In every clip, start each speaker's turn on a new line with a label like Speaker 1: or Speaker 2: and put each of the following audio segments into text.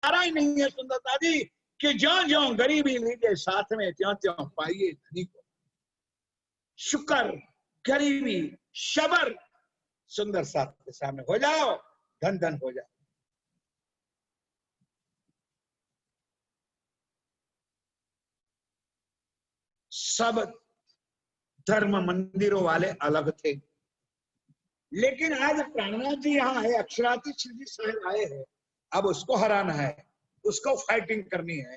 Speaker 1: सारा ही नहीं है सुंदरता जी कि ज्यों ज्यों गरीबी लीजिए साथ में त्यों त्यों पाइए धनी को। शुक्र, गरीबी, शबर, सुंदर साथ के सामने हो जाओ, धन धन हो जाओ। सब धर्म मंदिरों वाले अलग थे, लेकिन आज प्राणनाथ जी यहाँ आए, अक्षरातीत जी साहब आए हैं, अब उसको हराना है, उसको फाइटिंग करनी है।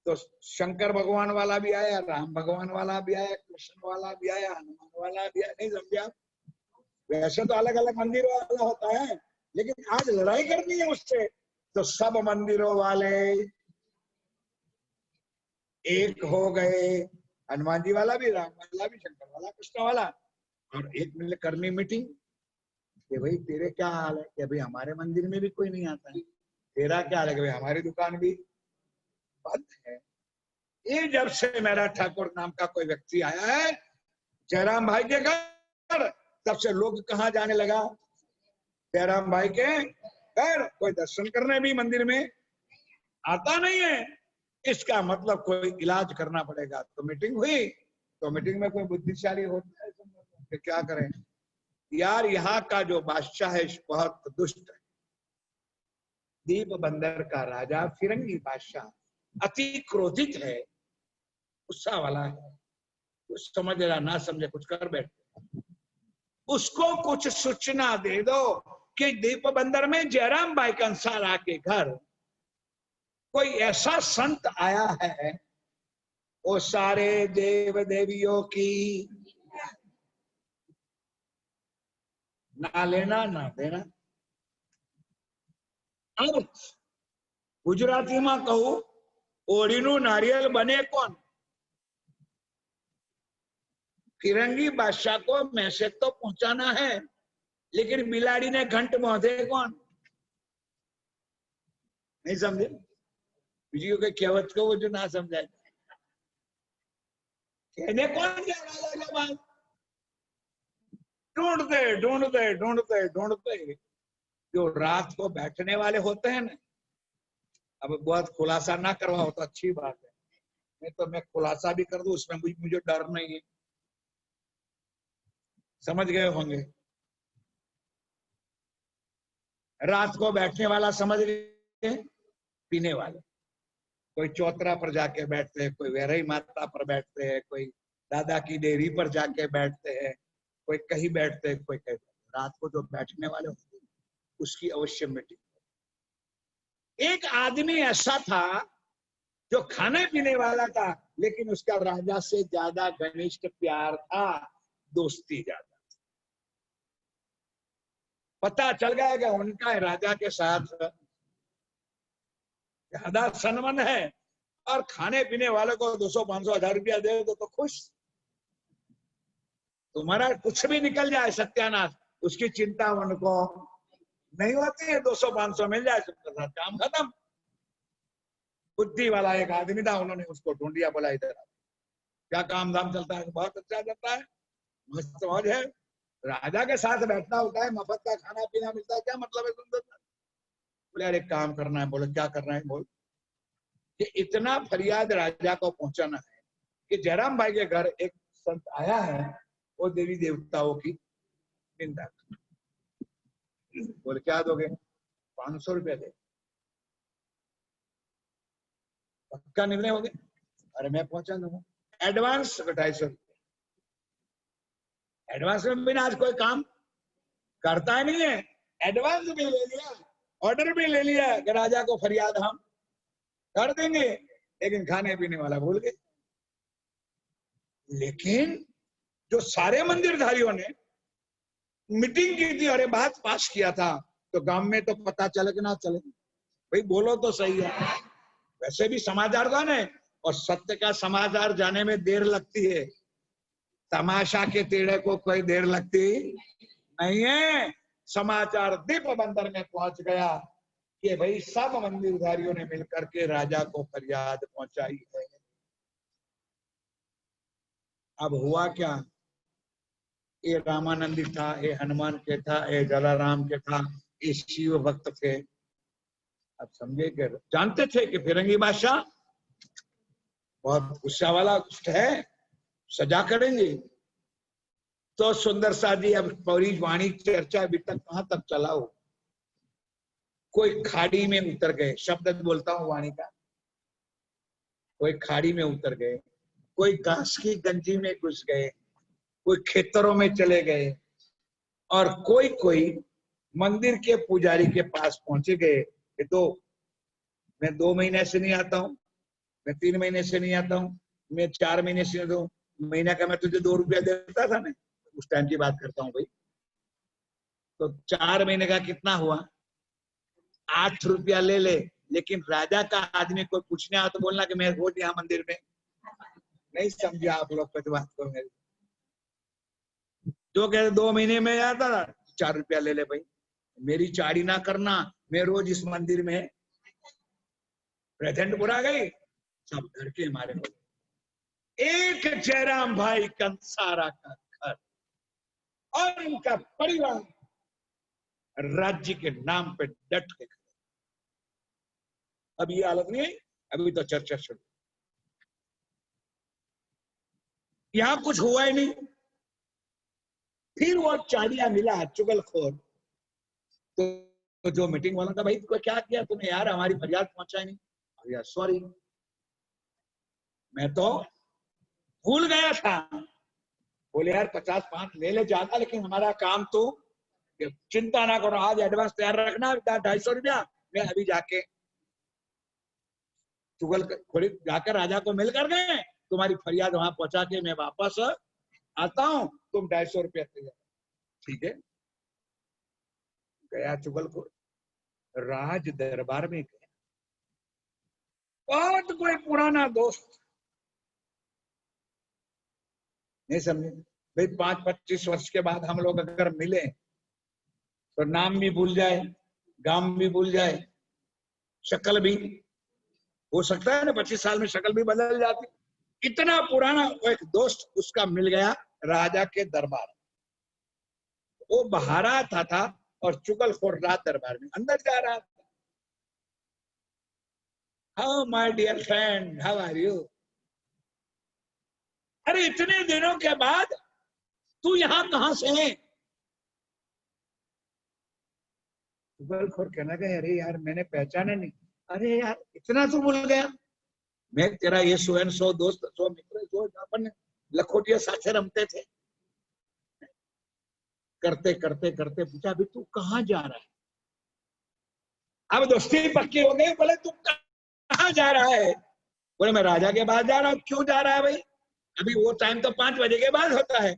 Speaker 1: तो शंकर भगवान वाला भी आया, राम भगवान वाला भी आया, कृष्ण वाला भी आया, हनुमान वाला भी आया। नहीं समझे आप? वैसे तो अलग अलग मंदिर वाला होता है, लेकिन आज लड़ाई करनी है उससे। तो सब मंदिरों वाले एक हो गए, हनुमान जी वाला भी, राम वाला भी, शंकर वाला, कृष्ण वाला, और एक मिल करनी मीटिंग कि भाई तेरे क्या हाल है, कि भाई हमारे मंदिर में भी कोई नहीं आता है, तेरा क्या हाल है, कि भाई हमारी दुकान भी बंद है। ये जब से मेरा ठाकुर नाम का कोई व्यक्ति आया है जयराम भाई के घर, तब से लोग कहाँ जाने लगा, जयराम भाई के घर। कोई दर्शन करने भी मंदिर में आता नहीं है। इसका मतलब कोई इलाज करना पड़ेगा। तो मीटिंग हुई, तो मीटिंग में कोई बुद्धिशाली होता है तो क्या करें यार, यहाँ का जो बादशाह है बहुत दुष्ट है। दीप बंदर का राजा फिरंगी बादशाह अति क्रोधित है, गुस्सा वाला है, कुछ समझ रहा ना समझे कुछ कर बैठे। उसको कुछ सूचना दे दो कि दीप बंदर में जयराम भाई कंसारा के घर कोई ऐसा संत आया है, वो सारे देव देवियों की ना लेना ना देना। अब गुजराती में कहूं, ओढ़ीनु नारियल बने कौन? फिरंगी बादशाह को मैसेज तो पहुंचाना है, लेकिन बिलाड़ी ने घंट बांधे कौन? नहीं समझे? बीजियों के कहवत को वो जो ना समझाए, कहने कौन जा रहा है? ढूंढते ढूंढते ढूंढते ढूंढते जो रात को बैठने वाले होते हैं ना, अब बहुत खुलासा ना करवाओ तो अच्छी बात है, नहीं तो मैं खुलासा भी कर दूं उसमें मुझे डर नहीं है। समझ गए होंगे? रात को बैठने वाला समझ गए, पीने वाले। कोई चौतरा पर जाके बैठते हैं, कोई वैरई माता पर बैठते हैं, कोई दादा की डेयरी पर जाके बैठते हैं, कोई कहीं बैठते हैं, कोई कहीं। रात को जो बैठने वाले होते हैं उसकी अवश्य मीटिंग। एक आदमी ऐसा था जो खाने पीने वाला था, लेकिन उसका राजा से ज्यादा घनिष्ठ प्यार था, दोस्ती ज्यादा। पता चल गया कि उनका राजा के साथ ज्यादा संबंध है, और खाने पीने वाले को 200-500 हजार रुपया दे दो तो खुश। तुम्हारा कुछ भी निकल जाए सत्यानाश, उसकी चिंता उनको नहीं होती है। 200-500 मिल जाए सबके साथ काम खत्म। बुद्धि वाला एक आदमी था, उन्होंने उसको ढूंढ दिया, बोला इधर क्या काम धाम चलता है? बहुत अच्छा चलता है, मस्त मौज है, राजा के साथ बैठना होता है, मफत का खाना पीना मिलता है, क्या मतलब है सुंदर? बोले यार एक काम करना है। बोले क्या करना है? बोल कि इतना फरियाद राजा को पहुंचाना है कि जयराम भाई के घर एक संत आया है, वो देवी देवताओं की निंदा। बोले क्या दोगे? 500 रुपया दे। पक्का निर्णय हो गया? अरे मैं पहुंचा दूंगा। एडवांस 250 रुपया। एडवांस में बिना आज कोई काम करता नहीं है। एडवांस भी ले लिया, ऑर्डर भी ले लिया कि राजा को फरियाद हम कर देंगे, लेकिन खाने पीने वाला भूल गए। लेकिन जो सारे मंदिरधारियों ने मीटिंग की थी और बात पास किया था, तो गांव में तो पता चले कि ना चले, भाई बोलो तो सही है। वैसे भी समाचार था ना, और सत्य का समाचार जाने में देर लगती है, तमाशा के टेढ़े को कोई देर लगती नहीं है। समाचार दीप बंदर में पहुंच गया कि भाई सब मंदिरधारियों ने मिलकर के राजा को फरियाद पहुंचाई है। अब हुआ क्या? ये रामानंदी था, ये हनुमान के था, ये जलाराम के था, ये शिव भक्त थे। अब समझे कि जानते थे कि फिरंगी बादशाह बहुत गुस्सा वाला है, सजा करेंगे। तो सुंदर सा जी, अब पूरी वाणी चर्चा अभी तक कहां तक चला हो। कोई खाड़ी में उतर गए, शब्द बोलता हूं वाणी का, कोई खाड़ी में उतर गए, कोई घास की गंजी में घुस गए, कोई खेतरों में चले गए, और कोई कोई मंदिर के पुजारी के पास पहुंचे गए कि तो मैं 2 महीने से नहीं आता हूँ, मैं 3 महीने से नहीं आता हूँ, मैं 4 महीने से नहीं, 2 महीना का मैं तुझे 2 रुपया देता था, मैं उस टाइम की बात करता हूँ भाई। तो 4 महीने का कितना हुआ, 8 रुपया ले ले। लेकिन राजा का आदमी कोई पूछने आया तो बोलना कि मैं रोज यहाँ मंदिर में। नहीं समझे आप लोग इस बात को मेरी। जो कहते 2 महीने में आता था, 4 रुपया ले ले भाई, मेरी चाड़ी ना करना, मैं रोज इस मंदिर में प्रेजेंट बुरा गई। सब घर के मारे हो। एक जयराम भाई कंसारा का घर और इनका परिवार राज्य के नाम पे डट के खड़े। अब ये हालत नहीं है, अभी तो चर्चा शुरू। यहां कुछ हुआ ही नहीं। फिर वो चाड़िया मिला चुगलखोर, तो जो मीटिंग वाला था, भाई तो क्या किया तूने यार, हमारी फरियाद पहुंचाई नहीं। यार सॉरी, मैं तो भूल गया था। बोले यार 50 ले ले ज्यादा, लेकिन हमारा काम तो, चिंता ना करो, आज एडवांस तैयार रखना 250 रुपया, मैं अभी जाके चुगलखोरी जाकर राजा को मिल कर गए, तुम्हारी फरियाद वहां पहुंचा के मैं वापस आता हूं, तुम 250 रुपया तैयार। ठीक है, गया चुगलखोर, राज दरबार में गया, बहुत कोई पुराना दोस्त, नहीं समझे भाई, 5-25 वर्ष के बाद हम लोग अगर मिले तो नाम भी भूल जाए, गांव भी भूल जाए, शक्ल भी, हो सकता है ना 25 साल में शक्ल भी बदल जाती। इतना पुराना एक दोस्त उसका मिल गया राजा के दरबार। वो बाहर आता था और चुगलखोर राज दरबार में अंदर जा रहा था। How my dear friend, how are you. अरे इतने दिनों के बाद तू यहाँ कहां से है। चुगलखोर कहने लगा, अरे यार मैंने पहचाना नहीं। अरे यार इतना तो भूल गया, मैं तेरा ये सो दोस्त, सो मित्र, जो अपन लखोटिया साथे रमते थे। करते करते करते पूछा, अभी तू कहाँ जा रहा है। अब दोस्ती पक्की हो गई। बोले तू कहाँ जा रहा है। बोले मैं राजा के पास जा रहा हूँ। क्यों जा रहा है भाई, अभी वो टाइम तो 5 बजे के बाद होता है,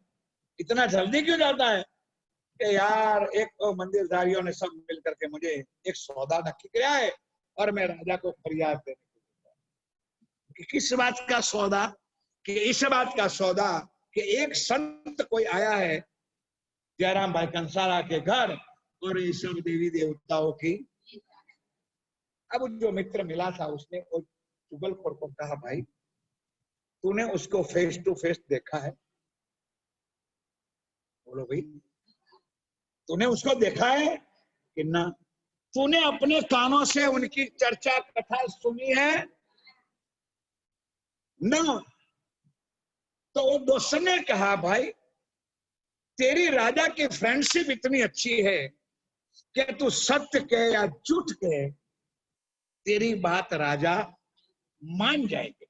Speaker 1: इतना जल्दी क्यों जाता है। कि यार एक तो मंदिरधारियों ने सब मिल करके मुझे एक सौदा नक्की किया है, और मैं राजा को फरियाद देने कि किस बात का सौदा, कि इस बात का सौदा कि एक संत कोई आया है जयराम भाई कंसारा के घर, और ये सब देवी देवताओं की। अब जो मित्र मिला था उसने चुगलखोर को कहा, भाई तूने उसको फेस टू फेस देखा है। बोलो भाई तूने उसको देखा है कि ना, तूने अपने कानों से उनकी चर्चा कथा सुनी है ना। तो वो दोस्त ने कहा, भाई तेरी राजा की फ्रेंडशिप इतनी अच्छी है कि तू सत्य कहे या झूठ कहे, तेरी बात राजा मान जाएंगे।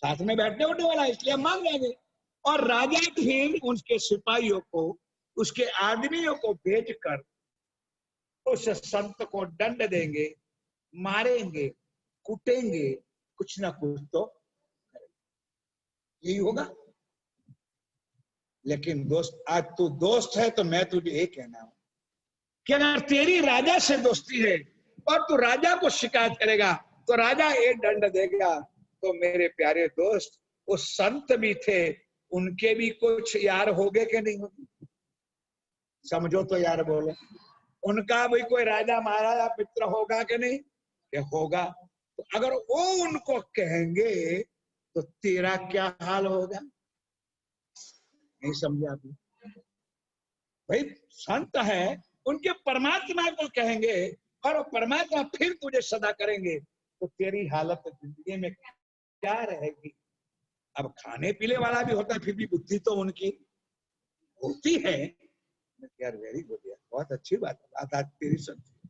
Speaker 1: साथ में बैठने उठने वाला, इसलिए मान जाएंगे। और राजा भी उनके सिपाहियों को, उसके आदमियों को भेजकर उस संत को दंड देंगे, मारेंगे, कूटेंगे, कुछ ना कुछ तो यही होगा। लेकिन दोस्त, आज तू दोस्त है तो मैं तुझे ये कहना हूं कि अगर तेरी राजा से दोस्ती है और तू राजा को शिकायत करेगा तो राजा ये दंड देगा। तो मेरे प्यारे दोस्त, वो संत भी थे, उनके भी कुछ यार हो गए कि नहीं होगी। समझो तो यार बोलो, उनका भी कोई राजा महाराजा मित्र होगा कि नहीं, कि होगा। तो अगर वो उनको कहेंगे तो तेरा क्या हाल होगा। नहीं समझे आप भाई, संत है, उनके परमात्मा को कहेंगे और परमात्मा फिर तुझे सदा करेंगे, तो तेरी हालत जिंदगी में क्या रहेगी। अब खाने पीने वाला भी होता है, फिर भी बुद्धि तो उनकी होती है। यार वेरी गुड यार, बहुत अच्छी बात है, बात आज तेरी समझी,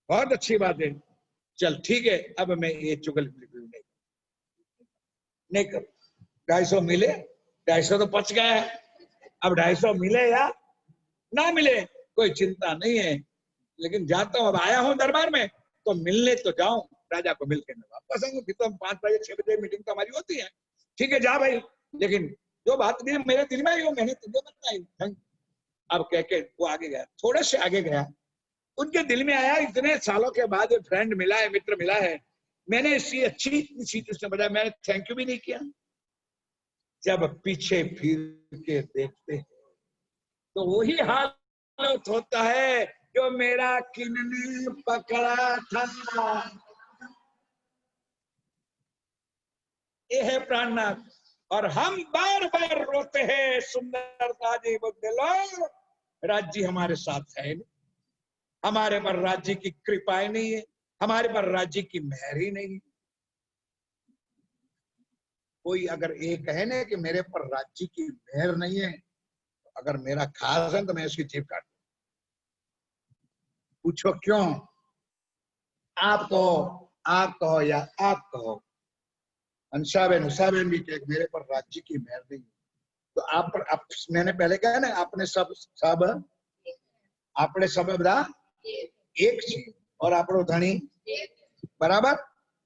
Speaker 1: बहुत अच्छी बात है। चल ठीक है, अब मैं ये चुगल नहीं करूँ। 250 मिले, 250 तो पच गया है। अब 250 मिले या ना मिले कोई चिंता नहीं है, लेकिन जाता हूँ, अब आया हूँ दरबार में तो मिलने तो जाऊं, राजा को मिलकर मैं वापस आऊंगा। फिर तो हम 5 बजे 6 बजे मीटिंग तो हमारी होती है। ठीक है जा भाई, लेकिन जो बात भी मेरे दिल में आई वो मैंने तुझे बताई। अब कह के वो आगे गया, थोड़े से आगे गया, उनके दिल में आया इतने सालों के बाद फ्रेंड मिला है, मित्र मिला है, मैंने इसकी अच्छी चीज उसने बताया, मैंने थैंक यू भी नहीं किया। जब पीछे फिर के देखते हैं तो वही हालत होता है जो मेरा किन्ने पकड़ा था। ये है प्राणनाथ। और हम बार बार रोते हैं सुंदरता जी बुद्ध लोग, राज्य हमारे साथ है नहीं, हमारे पर राज्य की कृपा नहीं है, हमारे पर राज्य की मेहर ही नहीं है। कोई अगर ये कहे ना कि मेरे पर राज्य की मेहर नहीं है, अगर मेरा खास है तो मैं उसकी जीभ काट, पूछो क्यों, आप कहो या आप कहो, अंशाबेन उषाबेन भी कहे मेरे पर राज्य की मेहर नहीं। तो आप पर मैंने पहले कहा ना, आपने आपने सब बता एक चीज और आपनो धनी बराबर।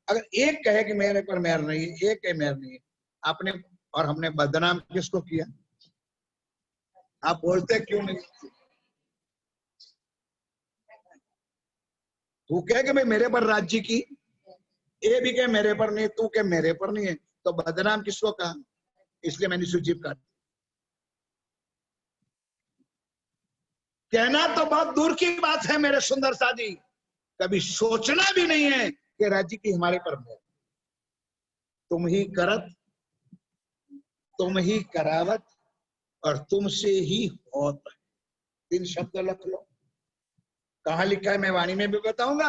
Speaker 1: अगर एक कहे कि मेरे पर मेहर नहीं है, एक कहे मेहर नहीं है, आपने और हमने बदनाम किसको किया। आप बोलते क्यों नहीं। तू कह कि भाई मेरे पर राज्य की, ये भी कहे मेरे पर नहीं, तू कह मेरे पर नहीं है, तो बदनाम किसको कहा। इसलिए मैंने सुजीव काट। कहना तो बहुत दूर की बात है मेरे सुंदर साजी, कभी सोचना भी नहीं है कि राज्य की हमारे पर है। तुम ही करत, तुम ही करावत, और तुमसे ही होत। 3 शब्द लिख लो। कहाँ लिखा है मैं वाणी में भी बताऊंगा।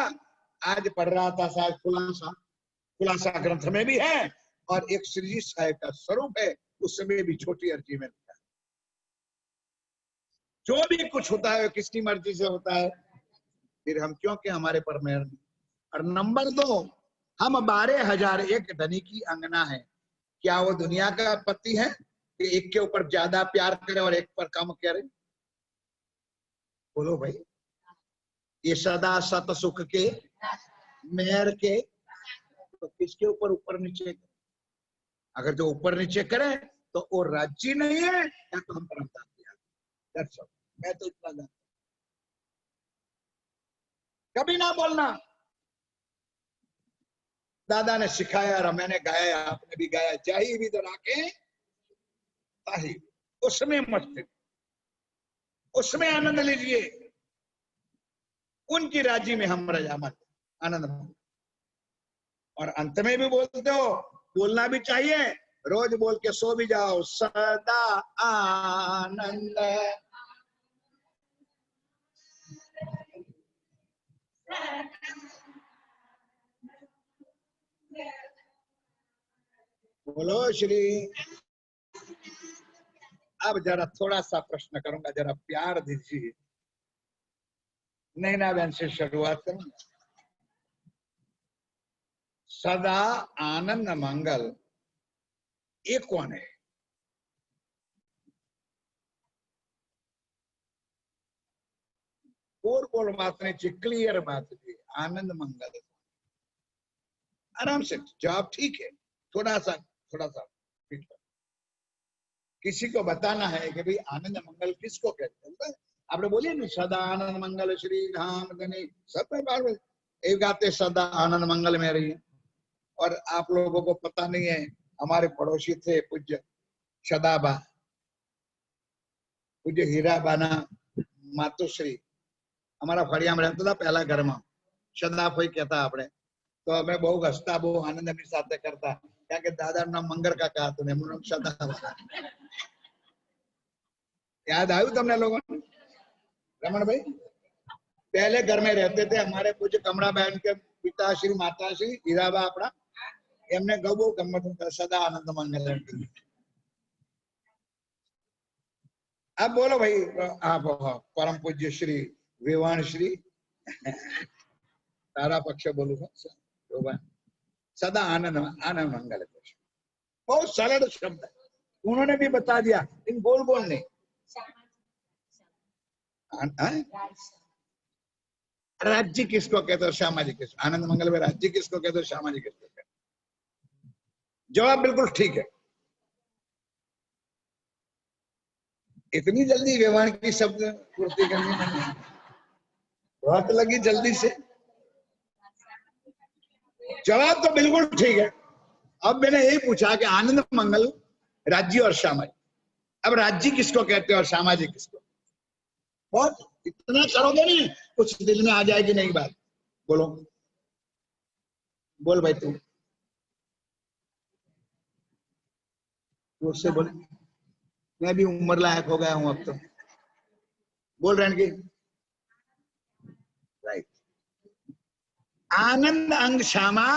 Speaker 1: आज पढ़ रहा था शायद खुलासा, खुलासा ग्रंथ में भी है, और एक श्री साहिब का स्वरूप है, उसमें भी छोटी अर्जी में लिखा है। जो भी कुछ होता है किसकी मर्जी से होता है, फिर हम क्यों कि हमारे पर मेहर नहीं। और नंबर 2, हम 12,001 धनी की अंगना है, क्या वो दुनिया का पति है कि एक के ऊपर ज्यादा प्यार करे और एक पर कम करे। बोलो भाई, ये सदा सत सुख के मेहर के, तो किसके ऊपर ऊपर नीचे करे? अगर जो ऊपर नीचे करे तो वो राज्य नहीं है, या तो हम परम धाम। मैं तो इतना जानता, कभी ना बोलना। दादा ने सिखाया और मैंने गाया, आपने भी गाया, चाहिए भी तो राके ताही, उसमें मस्त, उसमें आनंद लीजिए, उनकी राजी में हम रजामत आनंद। और अंत में भी बोलते हो, बोलना भी चाहिए, रोज बोल के सो भी जाओ, सदा आनंद। बोलो श्री। अब जरा थोड़ा सा प्रश्न करूंगा, जरा प्यार दीजिए। नैना बहन से शुरुआत करूंगा। सदा आनंद मंगल ये कौन है। गोल बात नहीं चाहिए, क्लियर बात चाहिए। आनंद मंगल आराम से जवाब ठीक है, थोड़ा सा किसी को बताना है कि भाई आनंद मंगल किसको कहते हैं। आपने बोलिए ना, सदा आनंद मंगल श्री धाम गणेश, सब बार एक गाते सदा आनंद मंगल में रही है। और आप लोगों को पता नहीं है, हमारे पड़ोसी थे पूज्य सदाबा, पूज्य हीरा बाना मातुश्री, हमारा फड़िया में रहता था पहला घर में, सदा कोई कहता आपने, तो हमें बहु हंसता, बहु आनंद अपनी साथ करता, क्या कि दादा नाम मंगर का कहा तूने, सदा याद आयु तमने लोगों ने, रमन भाई पहले घर में रहते थे हमारे पूज्य कमरा बहन के पिताश्री माताश्री हीराबा अपना एमने गौ गम्मत सदा आनंद मंगल। अब बोलो भाई आप परम पूज्य श्री विवान श्री तारा पक्ष बोलूंगा सदा आनंद आनंद मंगल। बहुत सरल शब्द है, उन्होंने भी बता दिया, इन बोल बोल नहीं। राज्य किसको कहते हो, सामाजिक किसको? आनंद मंगल में राज्य किसको कहते हो, सामाजिक किसको कहते हो? जवाब बिल्कुल ठीक है। इतनी जल्दी व्यवहार की शब्द पूर्ति करनी नहीं, बहुत लगी जल्दी से। जवाब तो बिल्कुल ठीक है। अब मैंने यही पूछा कि आनंद मंगल राज्य और सामाजिक, अब राज्य किसको कहते हैं और सामाजिक किसको? बहुत इतना करोगे नहीं कुछ दिल में आ जाएगी नहीं बात। बोलो बोल भाई तू उससे बोल, मैं भी उम्र लायक हो गया हूं अब तो। बोल रहे हैं राइट। आनंद अंग श्यामा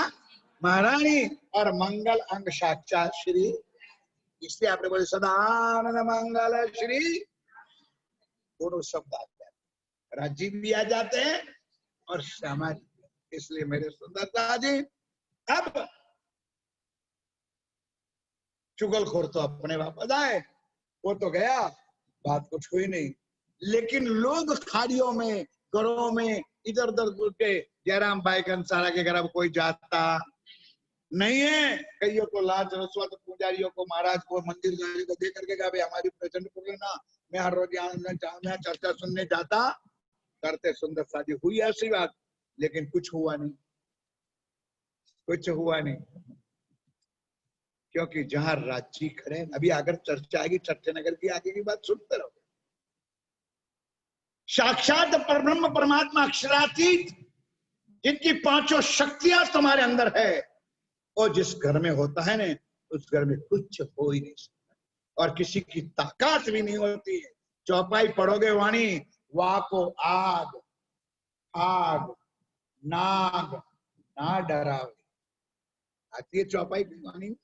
Speaker 1: महारानी और मंगल अंग साक्षात श्री, इसलिए आपने बोले सदा आनंद मंगल श्री, दोनों शब्द आते हैं, राज्य भी आ जाते हैं और श्यामा जी। इसलिए मेरे सुंदरता जी अब चुगलखोर तो अपने वापस आए, वो तो गया, बात कुछ हुई नहीं। लेकिन लोग खाड़ियों में घरों में इधर उधर के जयराम भाई कंसारा के घर अब कोई जाता नहीं है। कईयों को लाज रसवत, पुजारियों को महाराज को मंदिर जाने को दे करके कहा भाई हमारी प्रचंड पूर्ण, मैं हर रोज यहाँ चर्चा सुनने जाता करते। सुंदर शादी हुई ऐसी बात, लेकिन कुछ हुआ नहीं, कुछ हुआ नहीं। क्योंकि जहां राज्य खड़े, अभी अगर चर्चा आएगी चर्चा नगर की, आगे की बात सुनते रहो। साक्षात परब्रह्म परमात्मा अक्षरातीत, जिनकी पांचों शक्तियां तुम्हारे अंदर है, और जिस घर में होता है ना, उस घर में कुछ हो ही नहीं सकता और किसी की ताकत भी नहीं होती है। चौपाई पढ़ोगे वाणी, वाह को आग आग नाग ना डरावे, आती है चौपाई की वाणी।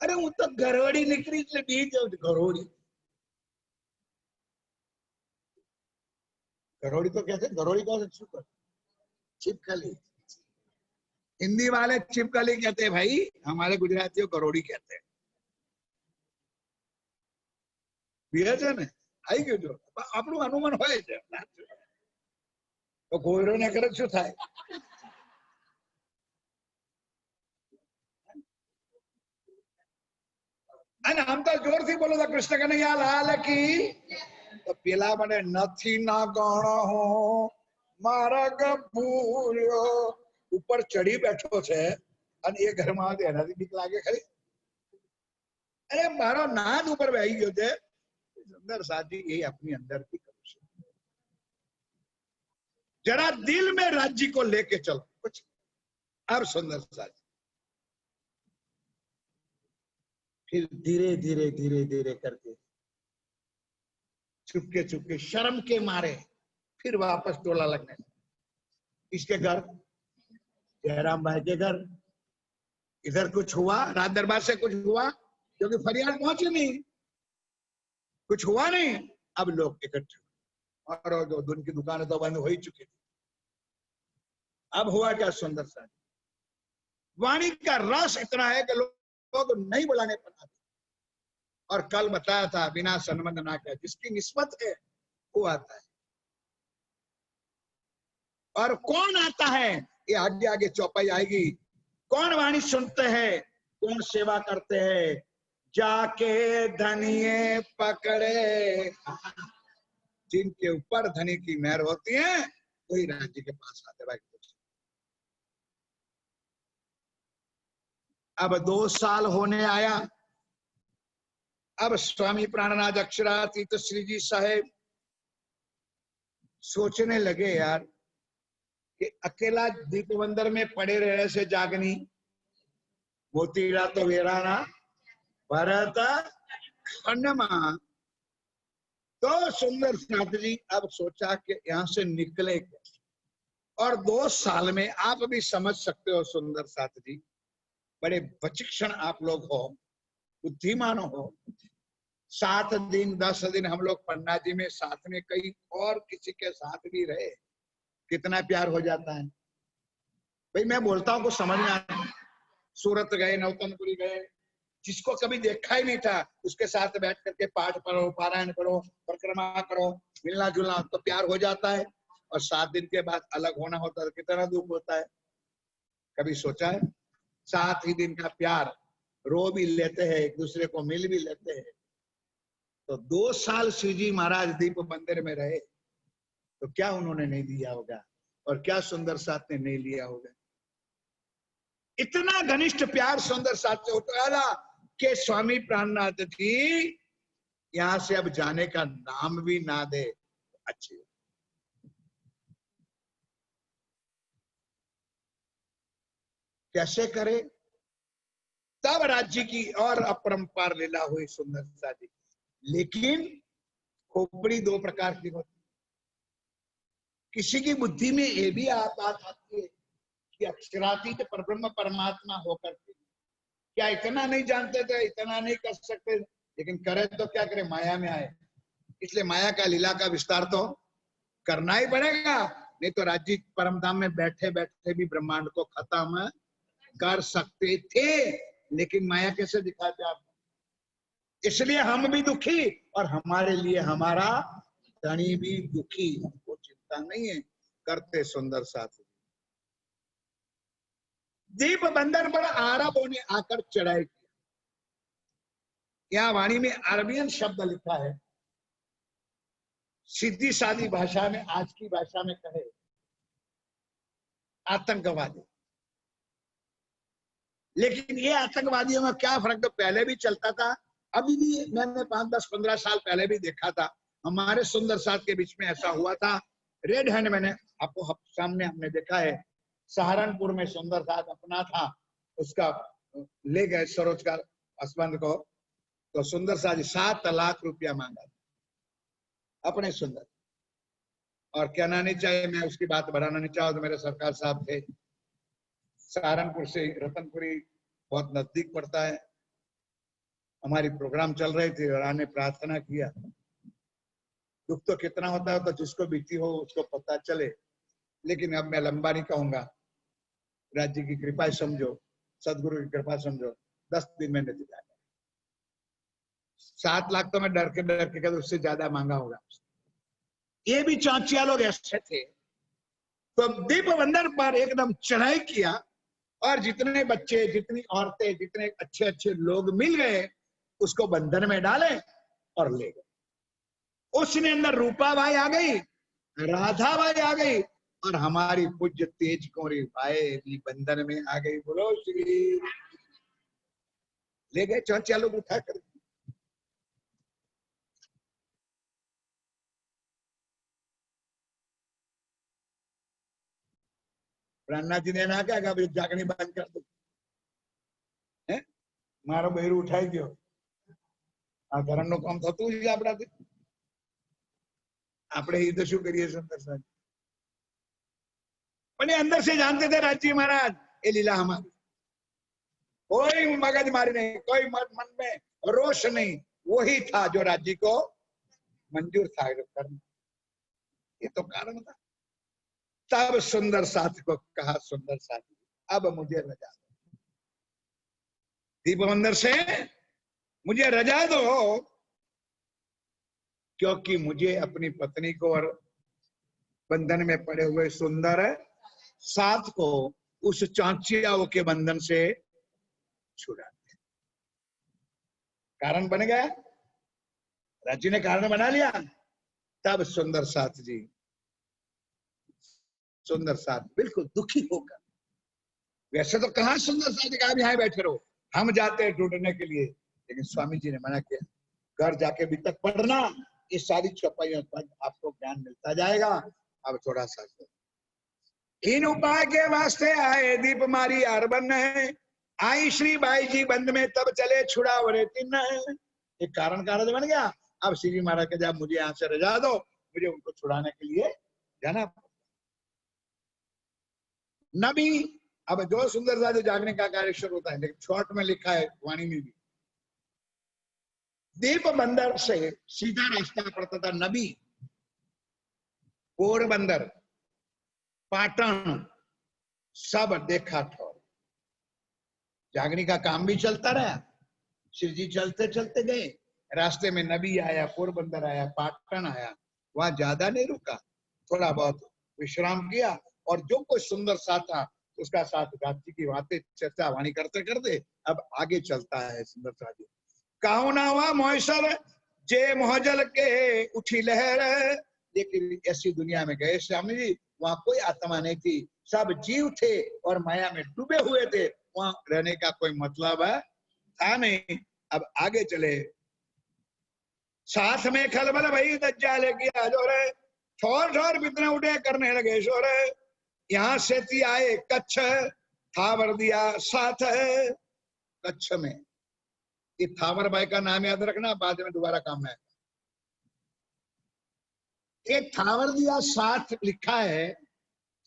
Speaker 1: अरे वो तो घरोड़ी निकली इसलिए बीज, घरोड़ी घरोड़ी तो कहते, घरोड़ी कौन से? छिपकली। हिंदी वाले छिपकली कहते हैं भाई, हमारे गुजरातियों घरोड़ी कहते हैं। आई गयो जो આપણું અનુમાન હોય છે તો ગોયરો ને કરે શું થાય? અને આમ તો જોરથી બોલો તો કૃષ્ણ કનૈયા લાલ की, તો પેલા મને નથી ના ગણો મારા ગભૂર્યો ઉપર ચડી બેઠો છે અને એ ઘરમાં આવે એનાથી બીક લાગે ખરી? અરે મારો નાદ ઉપર બેહી ગયો છે। सुंदर साथी ये अपनी अंदर की करुषा, जरा दिल में राज्य को लेके चलो कुछ। अब सुंदर साथी फिर धीरे धीरे धीरे धीरे करके चुपके चुपके शर्म के मारे फिर वापस टोला लगने। इसके घर, जयराम भाई के घर, इधर कुछ हुआ, राज दरबार से कुछ हुआ क्योंकि फरियाद पहुंची नहीं, कुछ हुआ नहीं। अब लोग इकट्ठे और उनकी दुकानें तो बंद हो ही चुकी थी। अब हुआ क्या सुंदर सा, वाणी का रस इतना है कि लोग नहीं बुलाने पर आते। और कल बताया था बिना संबंध ना किया, जिसकी निस्बत है वो आता है। और कौन आता है ये आगे आगे चौपाई आएगी। कौन वाणी सुनते हैं, कौन सेवा करते हैं, जाके धनिये पकड़े, जिनके ऊपर धनी की मेहर होती है वही राज्य के पास आते भाई। अब 2 साल होने आया। अब स्वामी प्राणनाथ अक्षरातीत श्री जी साहेब सोचने लगे यार कि अकेला दीपवंदर में पड़े रहने से जागनी, मोतीरा तो वेराना भरत खंडमा, तो सुंदर साथ जी अब सोचा कि यहां से निकले कैसे, और 2 साल में आप भी समझ सकते हो सुंदर साथ जी, बड़े विचक्षण आप लोग हो, बुद्धिमान हो। 7 दिन 10 दिन हम लोग पन्ना जी में साथ में, कई और किसी के साथ भी रहे, कितना प्यार हो जाता है भाई। मैं बोलता हूँ कुछ समझ में आता है। सूरत गए, नौतनपुरी गए, जिसको कभी देखा ही नहीं था उसके साथ बैठ करके पाठ पढ़ो, पारायण करो, परिक्रमा करो, मिलना जुलना, तो प्यार हो जाता है। और 7 दिन के बाद अलग होना होता है, कितना दुख होता है। कभी सोचा है? 7 ही दिन का प्यार, रो भी लेते हैं, एक दूसरे को मिल भी लेते हैं। तो 2 साल श्री जी महाराज दीप मंदिर में रहे, तो क्या उन्होंने नहीं दिया होगा, और क्या सुंदर साथ ने नहीं लिया होगा। इतना घनिष्ठ प्यार सुंदर साथ से होता कि स्वामी प्राणनाथ जी यहां से अब जाने का नाम भी ना दे, अच्छी। कैसे करे? तब राज्य की और अपरंपार लीला हुई सुंदर सा जी। लेकिन खोपड़ी 2 प्रकार की होती, किसी की बुद्धि में ये भी बात आती है कि अक्षरातीत परब्रह्म परमात्मा होकर के क्या इतना नहीं जानते थे, इतना नहीं कर सकते, लेकिन करे तो क्या करे, माया में आए। इसलिए माया का लीला का विस्तार तो करना ही पड़ेगा, नहीं तो राज्य परम धाम में बैठे बैठे भी ब्रह्मांड को खत्म कर सकते थे, लेकिन माया कैसे दिखाते आप। इसलिए हम भी दुखी और हमारे लिए हमारा धनी भी दुखी, हमको चिंता नहीं है, करते सुंदर साथ। दीप बंधन पर अरबों ने आकर चढ़ाई की। यहाँ वाणी में अरबियन शब्द लिखा है, सीधी सादी भाषा में, आज की भाषा में कहे आतंकवादी। लेकिन ये आतंकवादियों में क्या फर्क, तो पहले भी चलता था, अभी भी मैंने 5, 10, 15 साल पहले भी देखा था। हमारे सुंदर साथ के बीच में ऐसा हुआ था। रेड हैंड मैंने आपको सामने हमने देखा है, सहारनपुर में सुंदर साथ अपना था, उसका ले गए स्वरोजगार असबंद को, तो सुंदर साथ 7 लाख रुपया मांगा अपने सुंदर। और कहना नहीं चाहिए, मैं उसकी बात बढ़ाना नहीं चाहूँ, तो मेरे सरकार साहब थे, सहारनपुर से रतनपुरी बहुत नजदीक पड़ता है। हमारी प्रोग्राम चल रहे थे और आने प्रार्थना किया। दुख तो कितना होता है, तो जिसको बीती हो उसको पता चले, लेकिन अब मैं लंबा नहीं कहूंगा। राज्य की कृपा समझो, सदगुरु की कृपा समझो, 10 दिन में नहीं दिया। 7 लाख तो मैं डर के उससे ज्यादा मांगा होगा। ये भी चांचिया लोग ऐसे थे। तो दीप बंधन पर एकदम चढ़ाई किया, और जितने बच्चे, जितनी औरतें, जितने अच्छे अच्छे लोग मिल गए, उसको बंधन में डाले और ले गए। उसने अंदर रूपाबाई आ गई, राधाबाई आ गई, और हमारी पूज्य तेज कौरी बाई भी बंधन में आ गई। बोलो श्री, ले गए चाचा लोग उठा कर। प्राणनाथ जी ने ना क्या जागनी बंद कर दो, मारो बहेरू उठाई गयो, आ घरण નું કામ થતું જ આપણાથી। આપણે એ તો શું કરીએ સુંદર સાહેબ, પણ એ अंदर से जानते थे राजी महाराज, ये लीला हमारी, कोई मगज मारी नहीं, कोई मन में रोष नहीं, वही था जो राज्य को मंजूर था करना। ये तो कारण था। तब सुंदर साथ को कहा, सुंदर साथी अब मुझे रजा दो, दीप मंदिर से मुझे रजा दो, क्योंकि मुझे अपनी पत्नी को और बंधन में पड़े हुए सुंदर साथ को उस चांचियाओं के बंधन से छुड़ा। कारण बन गया, राज्य ने कारण बना लिया। तब सुंदर साथ जी, सुंदर साथ बिल्कुल दुखी होकर, वैसे तो कहां सुंदर साथ कहा यहाँ बैठे रहो, हम जाते हैं ढूंढने के लिए, लेकिन स्वामी जी ने मना किया, घर जाके भी तक पढ़ना, इस सारी चौपाइयों पर आपको ज्ञान मिलता जाएगा। अब थोड़ा सा इन उपाय के वास्ते आए दीप मारी अरबन है, आई श्री बाई जी बंद में तब चले छुड़ावरे तीन है। एक कारण बन गया, अब श्री जी महाराज के जब मुझे यहाँ से रजा दो, मुझे उनको छुड़ाने के लिए जाना। नबी, अब जो सुंदर सा जो जागने का कार्य शुरू होता है, लेकिन शॉर्ट में लिखा है वाणी में भी, दीप बंदर से सीधा रास्ता पड़ता था। नबी, पोरबंदर, पाटन सब देखा ठोर। जागने का काम भी चलता रहा, श्री जी चलते चलते गए, रास्ते में नबी आया, पोरबंदर आया, पाटन आया, वहां ज्यादा नहीं रुका, थोड़ा बहुत विश्राम किया, और जो कोई सुंदर साथ था उसका साथ गाची की बातें चर्चा वाणी करते करते अब आगे चलता है सुंदर साथ जी। काहू ना हुआ मोयसर जे मोहजल के उठी लहर, लेकिन ऐसी दुनिया में गए स्वामी जी, वहां कोई आत्मा नहीं थी, सब जीव थे और माया में डूबे हुए थे, वहां रहने का कोई मतलब था नहीं। अब आगे चले, साथ में खलबल भई दज्जाल की आजोरे, ठोर ठोर बितने उठे करने लगे शोरे, यहाँ से ती आए कच्छ थावर दिया साथ। कच्छ में, ये थावर भाई का नाम याद रखना, बाद में दोबारा काम है। एक थावर दिया साथ लिखा है,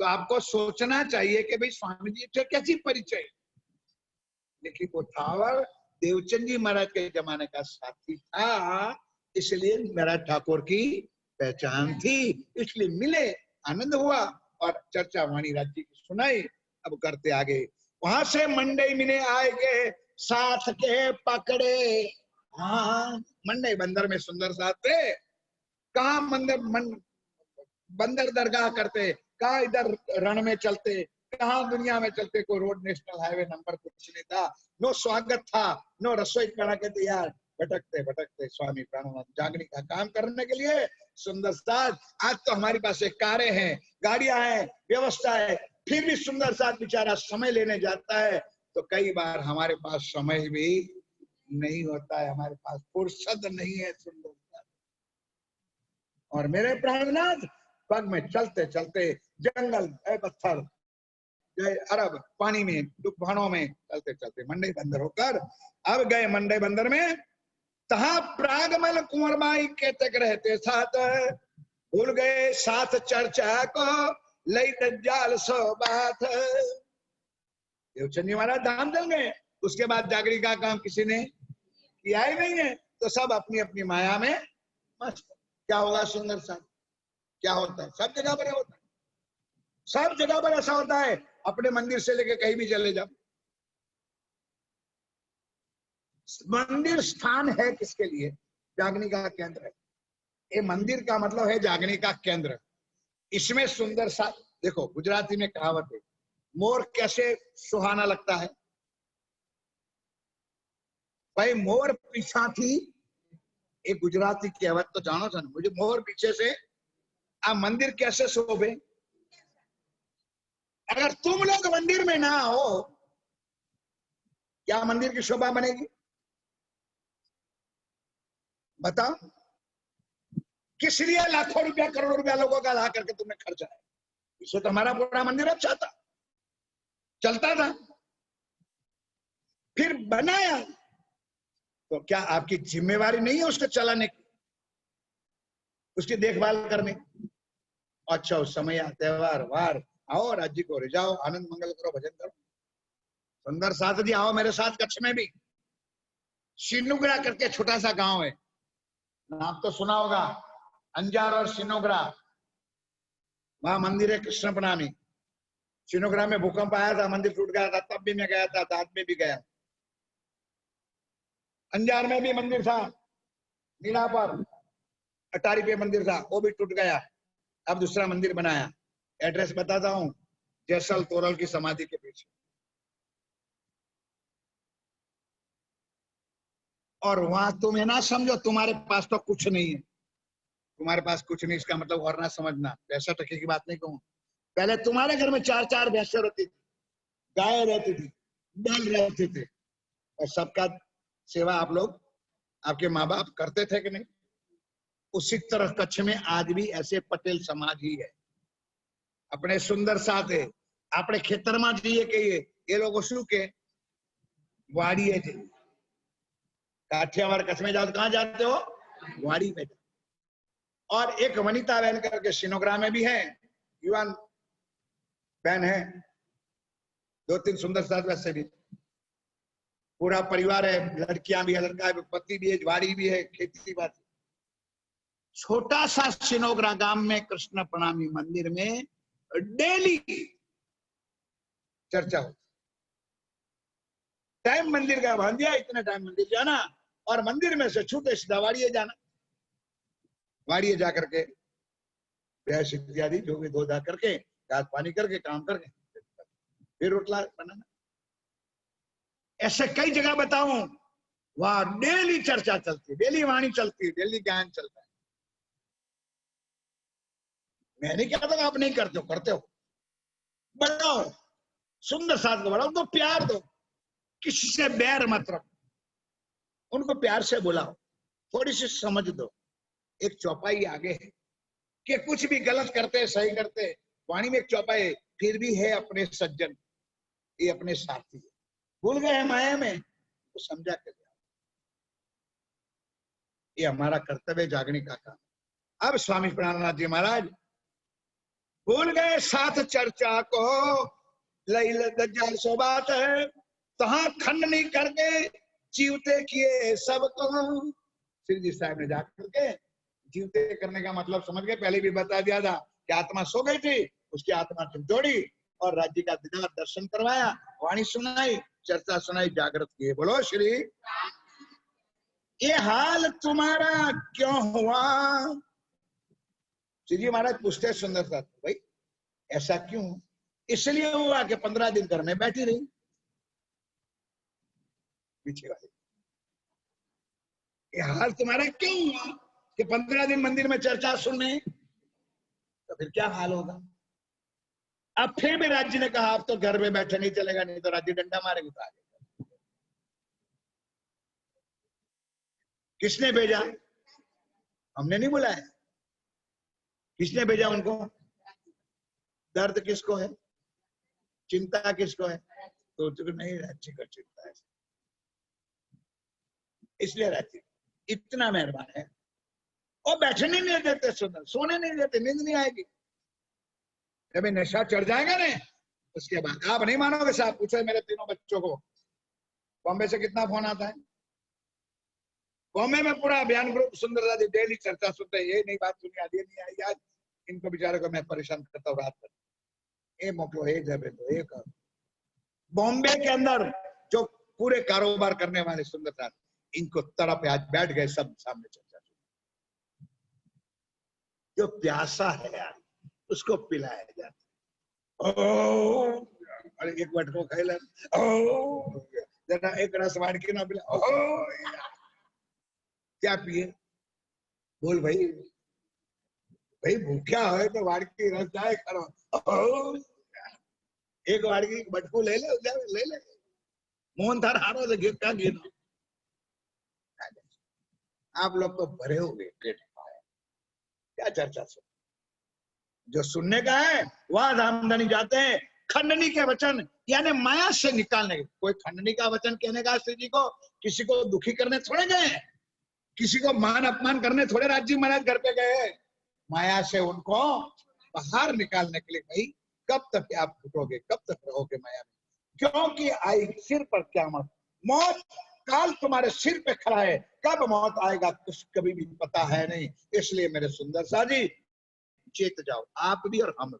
Speaker 1: तो आपको सोचना चाहिए कि भाई स्वामी जी से कैसी परिचय, लेकिन वो थावर देवचंद जी महाराज के जमाने का साथी था, इसलिए महाराज ठाकुर की पहचान थी, इसलिए मिले, आनंद हुआ और चर्चा वाणी राज्य की सुनाई। अब करते आगे, वहां से मंडई मिने आए के साथ के पकड़े। हाँ, मंडई बंदर में सुंदर साथ थे, कहा बंदर दरगाह करते, कहा इधर रण में चलते, कहा दुनिया में चलते, कोई रोड नेशनल हाईवे नंबर कुछ नहीं था, नो स्वागत था, नो रसोई करा के तैयार, भटकते भटकते स्वामी प्राणानंद जागने का काम करने के लिए सुंदर साथ। आज तो हमारे पास एक कारें हैं, गाड़ियां हैं, व्यवस्था है, फिर भी सुंदर साथ बेचारा समय लेने जाता है, तो कई बार हमारे पास समय भी नहीं होता है, हमारे पास फुर्सत नहीं है सुंदर साथ। और मेरे प्राणनाथ पग में चलते चलते जंगल पत्थर अरब पानी में तूफानों में चलते चलते मंडई बंदर होकर अब गए मंडई बंदर में, तहा प्रागमल कुंवर माई के तक रहते साथ, भूल गए साथ चर्चा को लई दज्जाल सो बात। देवचंद जी महाराज धाम चल गए, उसके बाद जागरी का काम किसी ने किया ही नहीं है, तो सब अपनी अपनी माया में मस्त। क्या होगा सुंदर साथ, क्या होता है, सब जगह पर होता है, सब जगह पर ऐसा होता है, अपने मंदिर से लेके कहीं भी चले जाओ। मंदिर स्थान है किसके लिए, जागने का केंद्र है, ये मंदिर का मतलब है जागने का केंद्र। इसमें सुंदर सा देखो, गुजराती में कहावत है, मोर कैसे सुहाना लगता है भाई, मोर पीछा थी, एक गुजराती कहावत तो जानो था, मुझे मोर पीछे से आ मंदिर कैसे शोभे। अगर तुम लोग मंदिर में ना हो, क्या मंदिर की शोभा बनेगी, बताओ। किस लिए लाखों रुपया करोड़ों रुपया लोगों का ला करके तुमने खर्चा है, इससे तो हमारा पूरा मंदिर अच्छा था, चलता था, फिर बनाया, तो क्या आपकी जिम्मेवारी नहीं है उसको चलाने की, उसकी देखभाल करने। अच्छा, उस समय त्योहार वार आओ, राज्य को रिझाओ, आनंद मंगल करो, भजन करो। सुंदर साथ जी आओ मेरे साथ, कच्छ में भी शिनुगरा करके छोटा सा गांव है, नाम तो सुना होगा, अंजार और शिनोगरा, वहां मंदिर है कृष्ण प्रणामी। शिनोगरा में भूकंप आया था, मंदिर टूट गया था, तब भी मैं गया था, दाद में भी गया। अंजार में भी मंदिर था, मीना पर अटारी पे मंदिर था, वो भी टूट गया, अब दूसरा मंदिर बनाया। एड्रेस बताता हूँ, जैसल तोरल की समाधि के पीछे। और वहां तुम ना समझो तुम्हारे पास तो कुछ नहीं है, तुम्हारे पास कुछ नहीं इसका मतलब और ना समझना, पैसा टके की बात नहीं कहूँ। पहले तुम्हारे घर में 4-4 भैंसे रहती थी, गाय रहती थी, बैल रहते थे, और सबका सेवा आप लोग, आपके माँ बाप करते थे कि नहीं। उसी तरह कच्छ में आज भी ऐसे पटेल समाज ही है, अपने सुंदर साथ है, अपने खेतर में जइए कहिए ये लोग शू के वाड़ी है, काठियावाड़ कच्छ में जाओ, कहाँ जाते हो, वाड़ी में जाओ। और एक वनिता बहन करके सिनोग्राम में भी है, युवान बहन है, 2-3 सुंदर साथ, वैसे भी पूरा परिवार है, लड़कियां भी है, लड़का भी, पति भी है, वाड़ी भी है, खेती बाड़ी। छोटा सा सिनोग्रा गांव में कृष्ण प्रणामी मंदिर में डेली चर्चा होती। टाइम मंदिर का बांध दिया, इतने टाइम मंदिर जाना और मंदिर में से छूटे सीधा वाड़िए जाना, वाड़िए जाकर के भैंस इत्यादि जो भी धो धा करके, घास पानी करके, काम करके फिर रोटला बनाना। ऐसे कई जगह बताऊं, वहां डेली चर्चा चलती है, डेली वाणी चलती है, डेली ज्ञान चलता है। मैं नहीं कहता आप नहीं करते हो, करते हो, बढ़ाओ, सुंदर साथ को बढ़ाओ, तो प्यार दो, किसी से बैर मत रखो, उनको प्यार से बुलाओ, थोड़ी सी समझ दो। एक चौपाई आगे है कि कुछ भी गलत करते सही करते, वाणी में एक चौपाई फिर भी है अपने सज्जन, ये अपने साथी है, भूल गए हैं माया में, तो समझा कर ये हमारा कर्तव्य जागने का काम। अब स्वामी प्राणनाथ जी महाराज भूल गए साथ चर्चा को, लई सो बात है, तहां खंड नहीं करके जीवते किए सबको। श्री जी साहब ने जाकर के जीवते करने का मतलब समझ गए, पहले भी बता दिया था कि आत्मा सो गई थी, उसकी आत्मा से जोड़ी और राज्य का दीदार दर्शन करवाया, वाणी सुनाई, चर्चा सुनाई, जागृत किए। बोलो श्री। ये हाल तुम्हारा क्यों हुआ? श्री जी महाराज पूछते सुंदर था, भाई ऐसा क्यों? इसलिए हुआ कि 15 दिन घर में बैठी रही। पीछे वाले, ये हाल तुम्हारा क्यों हुआ कि 15 दिन मंदिर में चर्चा सुनने, तो फिर क्या हाल होगा? अब फिर भी राज्य ने कहा, अब तो घर में बैठे नहीं चलेगा, नहीं तो राज्य डंडा मारेगा। तो आगे किसने भेजा? हमने नहीं बुलाया। किसने भेजा उनको? दर्द किसको है, चिंता किसको है? तो नहीं, राज्य का चिंता है, इसलिए राज्य इतना मेहरबान है। और बैठने नहीं देते, सुंदर सोने नहीं देते, नींद नहीं आएगी। जब नशा चढ़ जाएगा ना, उसके बाद आप नहीं मानोगे साहब, पूछो मेरे तीनों बच्चों को बॉम्बे से कितना फोन आता है। बॉम्बे में पूरा अभियान ग्रुप सुंदर दादी डेली चर्चा सुनते हैं, ये नहीं बात सुनी, आज ये नहीं आई, आज इनको बेचारे को मैं परेशान करता हूँ रात भर, ये मोकलो, ये जब तो एक बॉम्बे के अंदर जो पूरे कारोबार करने वाले सुंदर दादी, इनको तरफ आज बैठ गए सब सामने चर्चा सुन। जो प्यासा है यार, उसको पिलाया जाता है। अरे एक बट को खाई ले, जरा एक रस वाण की ना पिला, क्या पिए? बोल भाई, भाई भूखा है तो वाड़की रस जाए करो, एक वाड़की बटकू ले ले मोहन थार हारो से क्या गिनो। आप लोग तो भरे हुए पेट, क्या चर्चा सुन? जो सुनने का है वहां रामधनी जाते हैं, खंडनी के वचन यानी माया से निकालने। कोई खंडनी का वचन कहने का श्री जी को किसी को दुखी करने थोड़े गए, किसी को मान अपमान करने थोड़े राज्य महाराज घर पे गए, माया से उनको बाहर निकालने के लिए। भाई कब तक आप फूटोगे, कब तक रहोगे माया में? क्योंकि आई सिर पर क़यामत, मौत काल तुम्हारे सिर पे खड़ा है, कब मौत आएगा कुछ कभी भी पता है नहीं। इसलिए मेरे सुंदर सा जी चेत जाओ, आप भी और हम भी।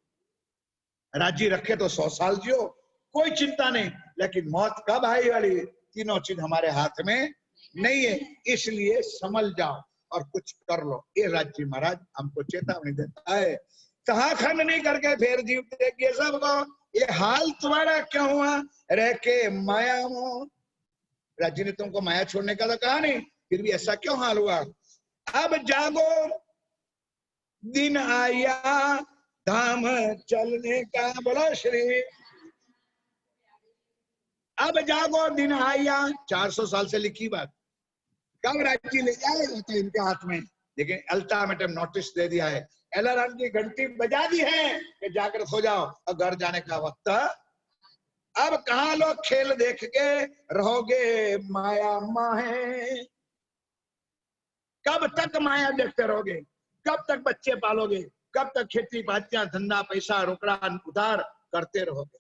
Speaker 1: राज्य रखे तो 100 साल जियो, कोई चिंता नहीं, लेकिन मौत कब आई वाली, तीनों चीज हमारे हाथ में नहीं है। इसलिए समझ जाओ और कुछ कर लो। ये राज्य महाराज हमको चेतावनी देता है, कहा खंड नहीं करके फिर जीवते किए सबको। ये हाल तुम्हारा क्यों हुआ रह के माया में? राज्य ने तुमको माया छोड़ने का तो कहा नहीं, फिर भी ऐसा क्यों हाल हुआ? अब जागो दिन आया धाम चलने का। बोलो श्री। अब जागो दिन आया, 400 साल से लिखी बात, कब राज्य ले जाएगा तो इनके हाथ में। लेकिन अल्टीमेटम नोटिस दे दिया है, अलार्म की घंटी बजा दी है कि जागृत हो जाओ और घर जाने का वक्त। अब कहां लोग खेल देख के रहोगे माया माहे, कब तक माया देखते रहोगे? कब तक बच्चे पालोगे? कब तक खेती बातियां, धंधा, पैसा, रोकड़ा उधार करते रहोगे?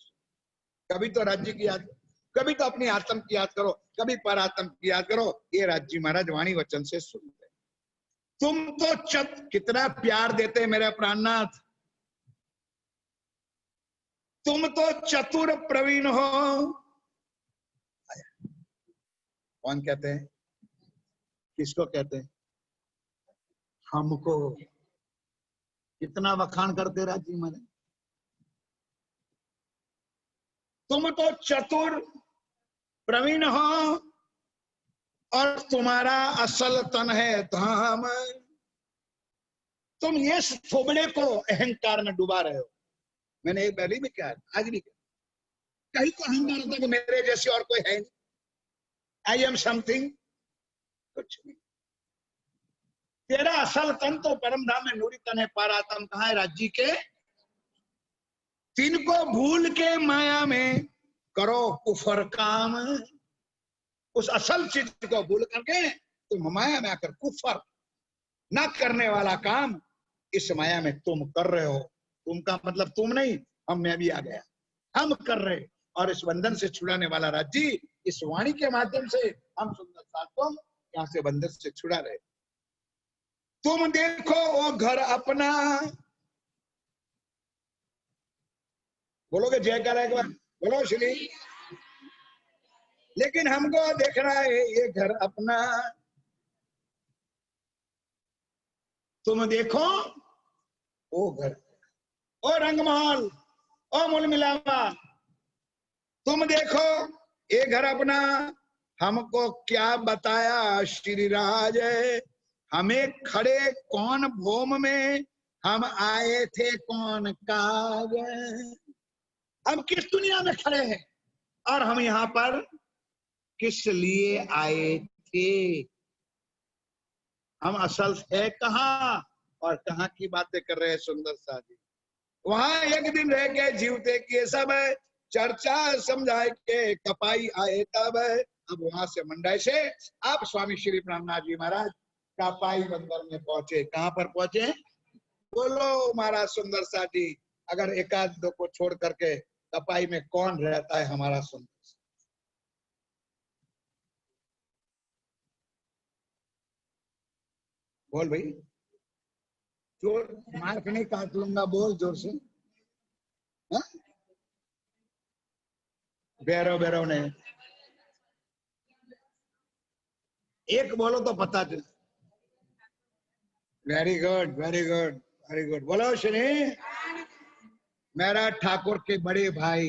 Speaker 1: कभी तो राज्य की याद, कभी तो अपनी आत्म की याद करो, कभी पर आत्म की याद करो। ये राज्य महाराज वाणी वचन से सुनते। तुम तो कितना प्यार देते मेरे प्राणनाथ, तुम तो चतुर प्रवीण हो। कौन कहते हैं? किसको कहते हैं? हमको। कितना वखान करते राज्य महाराज। तुम तो चतुर प्रवीण हो और तुम्हारा असल तन है धाम। तुम ये थोबड़े को अहंकार में डुबा रहे हो। मैंने एक पहले भी कहा, आज भी कहा, कहीं को अहंकार होता कि मेरे जैसे और कोई है नहीं, आई एम समथिंग, कुछ नहीं। तेरा असल तन तो परम धाम में नूरी तन है, पारातम कहाँ है? राज्य के। तिनको भूल के माया में करो कुफर काम। उस असल चीज को भूल करके तुम माया में आकर कुफर न करने वाला काम इस माया में तुम कर रहे हो। तुम का मतलब तुम नहीं, हम में भी आ गया, हम कर रहे। और इस बंधन से छुड़ाने वाला राज्य इस वाणी के माध्यम से हम सुंदर साथ को यहाँ से बंधन से छुड़ा रहे। तुम देखो वो घर अपना, बोलोगे जय कर एक बार, बोलो श्री। लेकिन हमको देखना है ये घर अपना। तुम देखो ओ घर, ओ रंगमहल, ओ मूल मिलावा, तुम देखो ये घर अपना। हमको क्या बताया श्री राज, हमें खड़े कौन भूम में, हम आए थे कौन काज। हम किस दुनिया में खड़े हैं और हम यहाँ पर किस लिए आए थे? हम असल है कहाँ और कहाँ की बातें कर रहे हैं सुंदर सा जी। वहां एक दिन रह के जीवते किए सब चर्चा समझाए के कपाई आए तब। अब वहां से मंडाई से आप स्वामी श्री प्राणनाथ जी महाराज कपाई बंदर में पहुंचे। कहाँ पर पहुंचे? बोलो महाराज सुंदर सा जी। अगर एकाध दो को छोड़ करके कपाई में कौन रहता है हमारा सुंदर? बोल भाई, जोर मार्क नहीं काट लूंगा, बोल जोर से। हाँ? भैरव भैरव ने एक बोलो तो पता चले। Very good very good very good. बोलो श्री। मेरा ठाकुर के बड़े भाई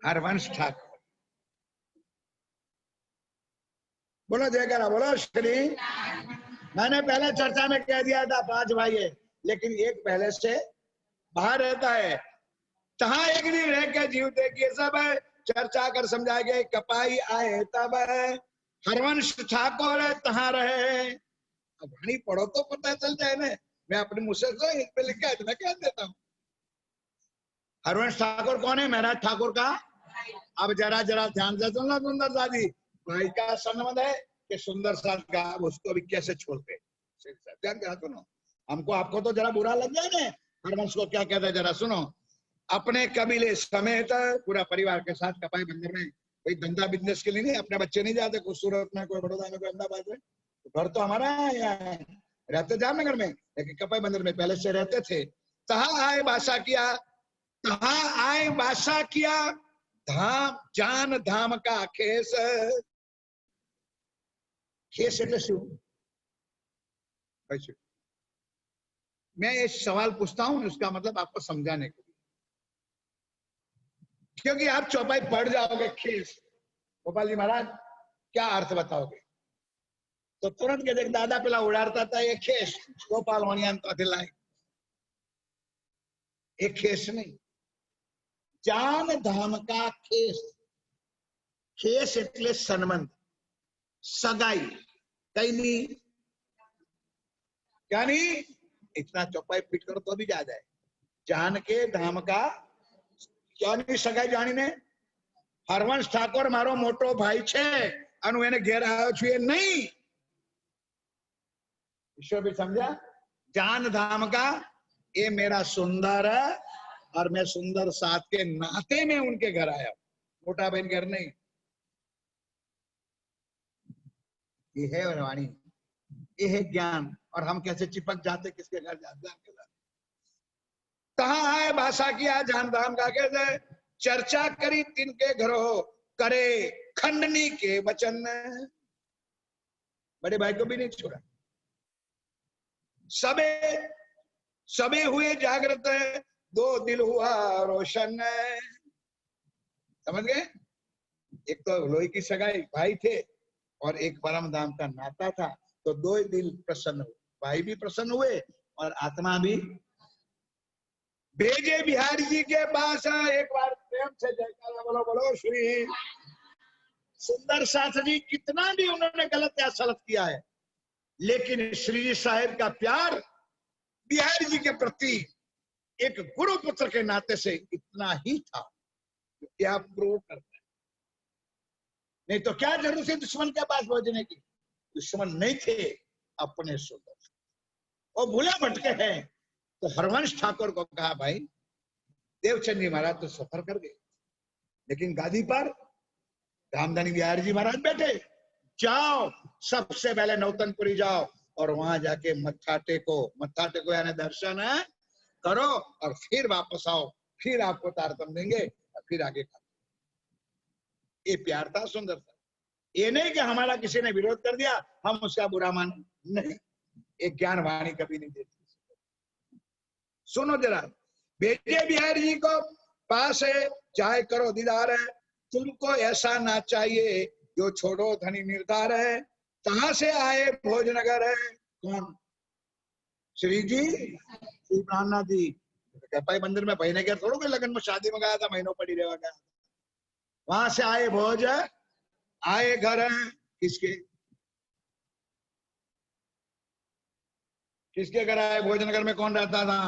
Speaker 1: हरवंश ठाकुर, बोलो जयकारा, बोलो श्री। मैंने पहले चर्चा में कह दिया था 5 भाई है, लेकिन एक पहले से बाहर रहता है। तहा एक दिन रह के जीवते किए सब चर्चा कर समझाए गए कपाई आए तब। हरवंश ठाकुर तहा रहे। अब वाणी पढ़ो तो पता चल जाए ना। मैं अपने मुंह से तो इस पे लिखा है तो मैं कह देता हूँ। हरवंश ठाकुर कौन है? महाराज ठाकुर का। अब जरा जरा ध्यान से सुनना सुंदर सा जी। भाई का संबंध है कि सुंदर सा का उसको भी कैसे छोड़ते। ध्यान से सुनो। हमको आपको तो जरा बुरा लग जाए ना। हरवंश को क्या कहता है जरा सुनो। अपने कबीले समेत पूरा परिवार के साथ कपाई बंदर में, कोई धंधा बिजनेस के लिए नहीं, अपने बच्चे नहीं जाते कोई सूरत में, कोई बड़ौदा में, कोई अहमदाबाद में। घर तो हमारा है, रहते जामनगर में, लेकिन कपाई बंदर में पहले से रहते थे। तहा आए बासा किया, तहा आए बासा किया, धाम जान धाम का खेस। खेस એટલે શું? मैं ये सवाल पूछता हूं उसका मतलब आपको समझाने के लिए, क्योंकि आप चौपाई पढ़ जाओगे खेस, गोपाल जी महाराज क्या अर्थ बताओगे? तो तुरंत के देख दादा पेला उड़ाता था ये खेस गोपाल वणियान तो दिलाई। एक खेस नहीं, जान धाम का खेस। खेस એટલે संबंध, सगाई। कहीं नहीं, क्या नहीं? इतना चौपाई फिट करो तो भी जा जाए। जान के धाम का क्या नहीं सगाई जानी ने। हरवंश ठाकुर मारो मोटो भाई छे अनु એને ઘેર આવ્યો છું એ નહીં। ईश्वर भी समझा, जान धाम का ये मेरा सुंदर है और मैं सुंदर साथ के नाते में उनके घर आया, मोटा बहन घर नहीं। ये है वाणी, ये है ज्ञान। और हम कैसे चिपक जाते किसके घर जाते। कहा है भाषा किया जान धाम का, कैसे चर्चा करी तिनके घरों करे खंडनी के वचन, बड़े भाई को भी नहीं छोड़ा। सबे सबे हुए जागृत, दो दिल हुआ रोशन। समझ गए? एक तो लोही की सगाई भाई थे और एक परम धाम का नाता था, तो दो दिल प्रसन्न हुए, भाई भी प्रसन्न हुए और आत्मा भी। भेजे बिहारी जी के पास, एक बार प्रेम से जयकारा बोलो, बोलो श्री सुंदर साथ जी। कितना भी उन्होंने गलत या सलत किया है, लेकिन श्री जी साहिब का प्यार बिहारी जी के प्रति एक गुरु पुत्र के नाते से इतना ही था, क्या प्रूव करता है। नहीं तो क्या जरूरत है दुश्मन के पास पहुंचने की। दुश्मन नहीं थे, अपने सुंदर और भूले भटके हैं। तो हरवंश ठाकुर को कहा, भाई देवचंद जी महाराज तो सफर कर गए, लेकिन गादी पर रामधनी बिहारी जी महाराज बैठे। जाओ सबसे पहले नौतनपुरी जाओ और वहां जाके मत्था टेको यानी दर्शन करो और फिर वापस आओ, फिर आपको तारतम देंगे और फिर आगे खा। ये प्यार था, सुंदर था। ये नहीं कि हमारा किसी ने विरोध कर दिया हम उसका बुरा माने, नहीं। एक ज्ञान वाणी कभी नहीं देती। सुनो जरा, भेजे बिहारी जी को पास है, चाहे करो दीदार है, तुमको ऐसा ना चाहिए जो छोड़ो धनी निर्धार है। कहां से आए भोजनगर है, कौन? श्री जी, श्री प्राणनाथ जी। भाई मंदिर में भाई ने क्या थोड़ा कोई लगन में शादी में गया था, महीनों पड़ी रहेगा गया। वहां से आए भोज, आए घर है किसके? किसके घर आए? भोजनगर में कौन रहता था?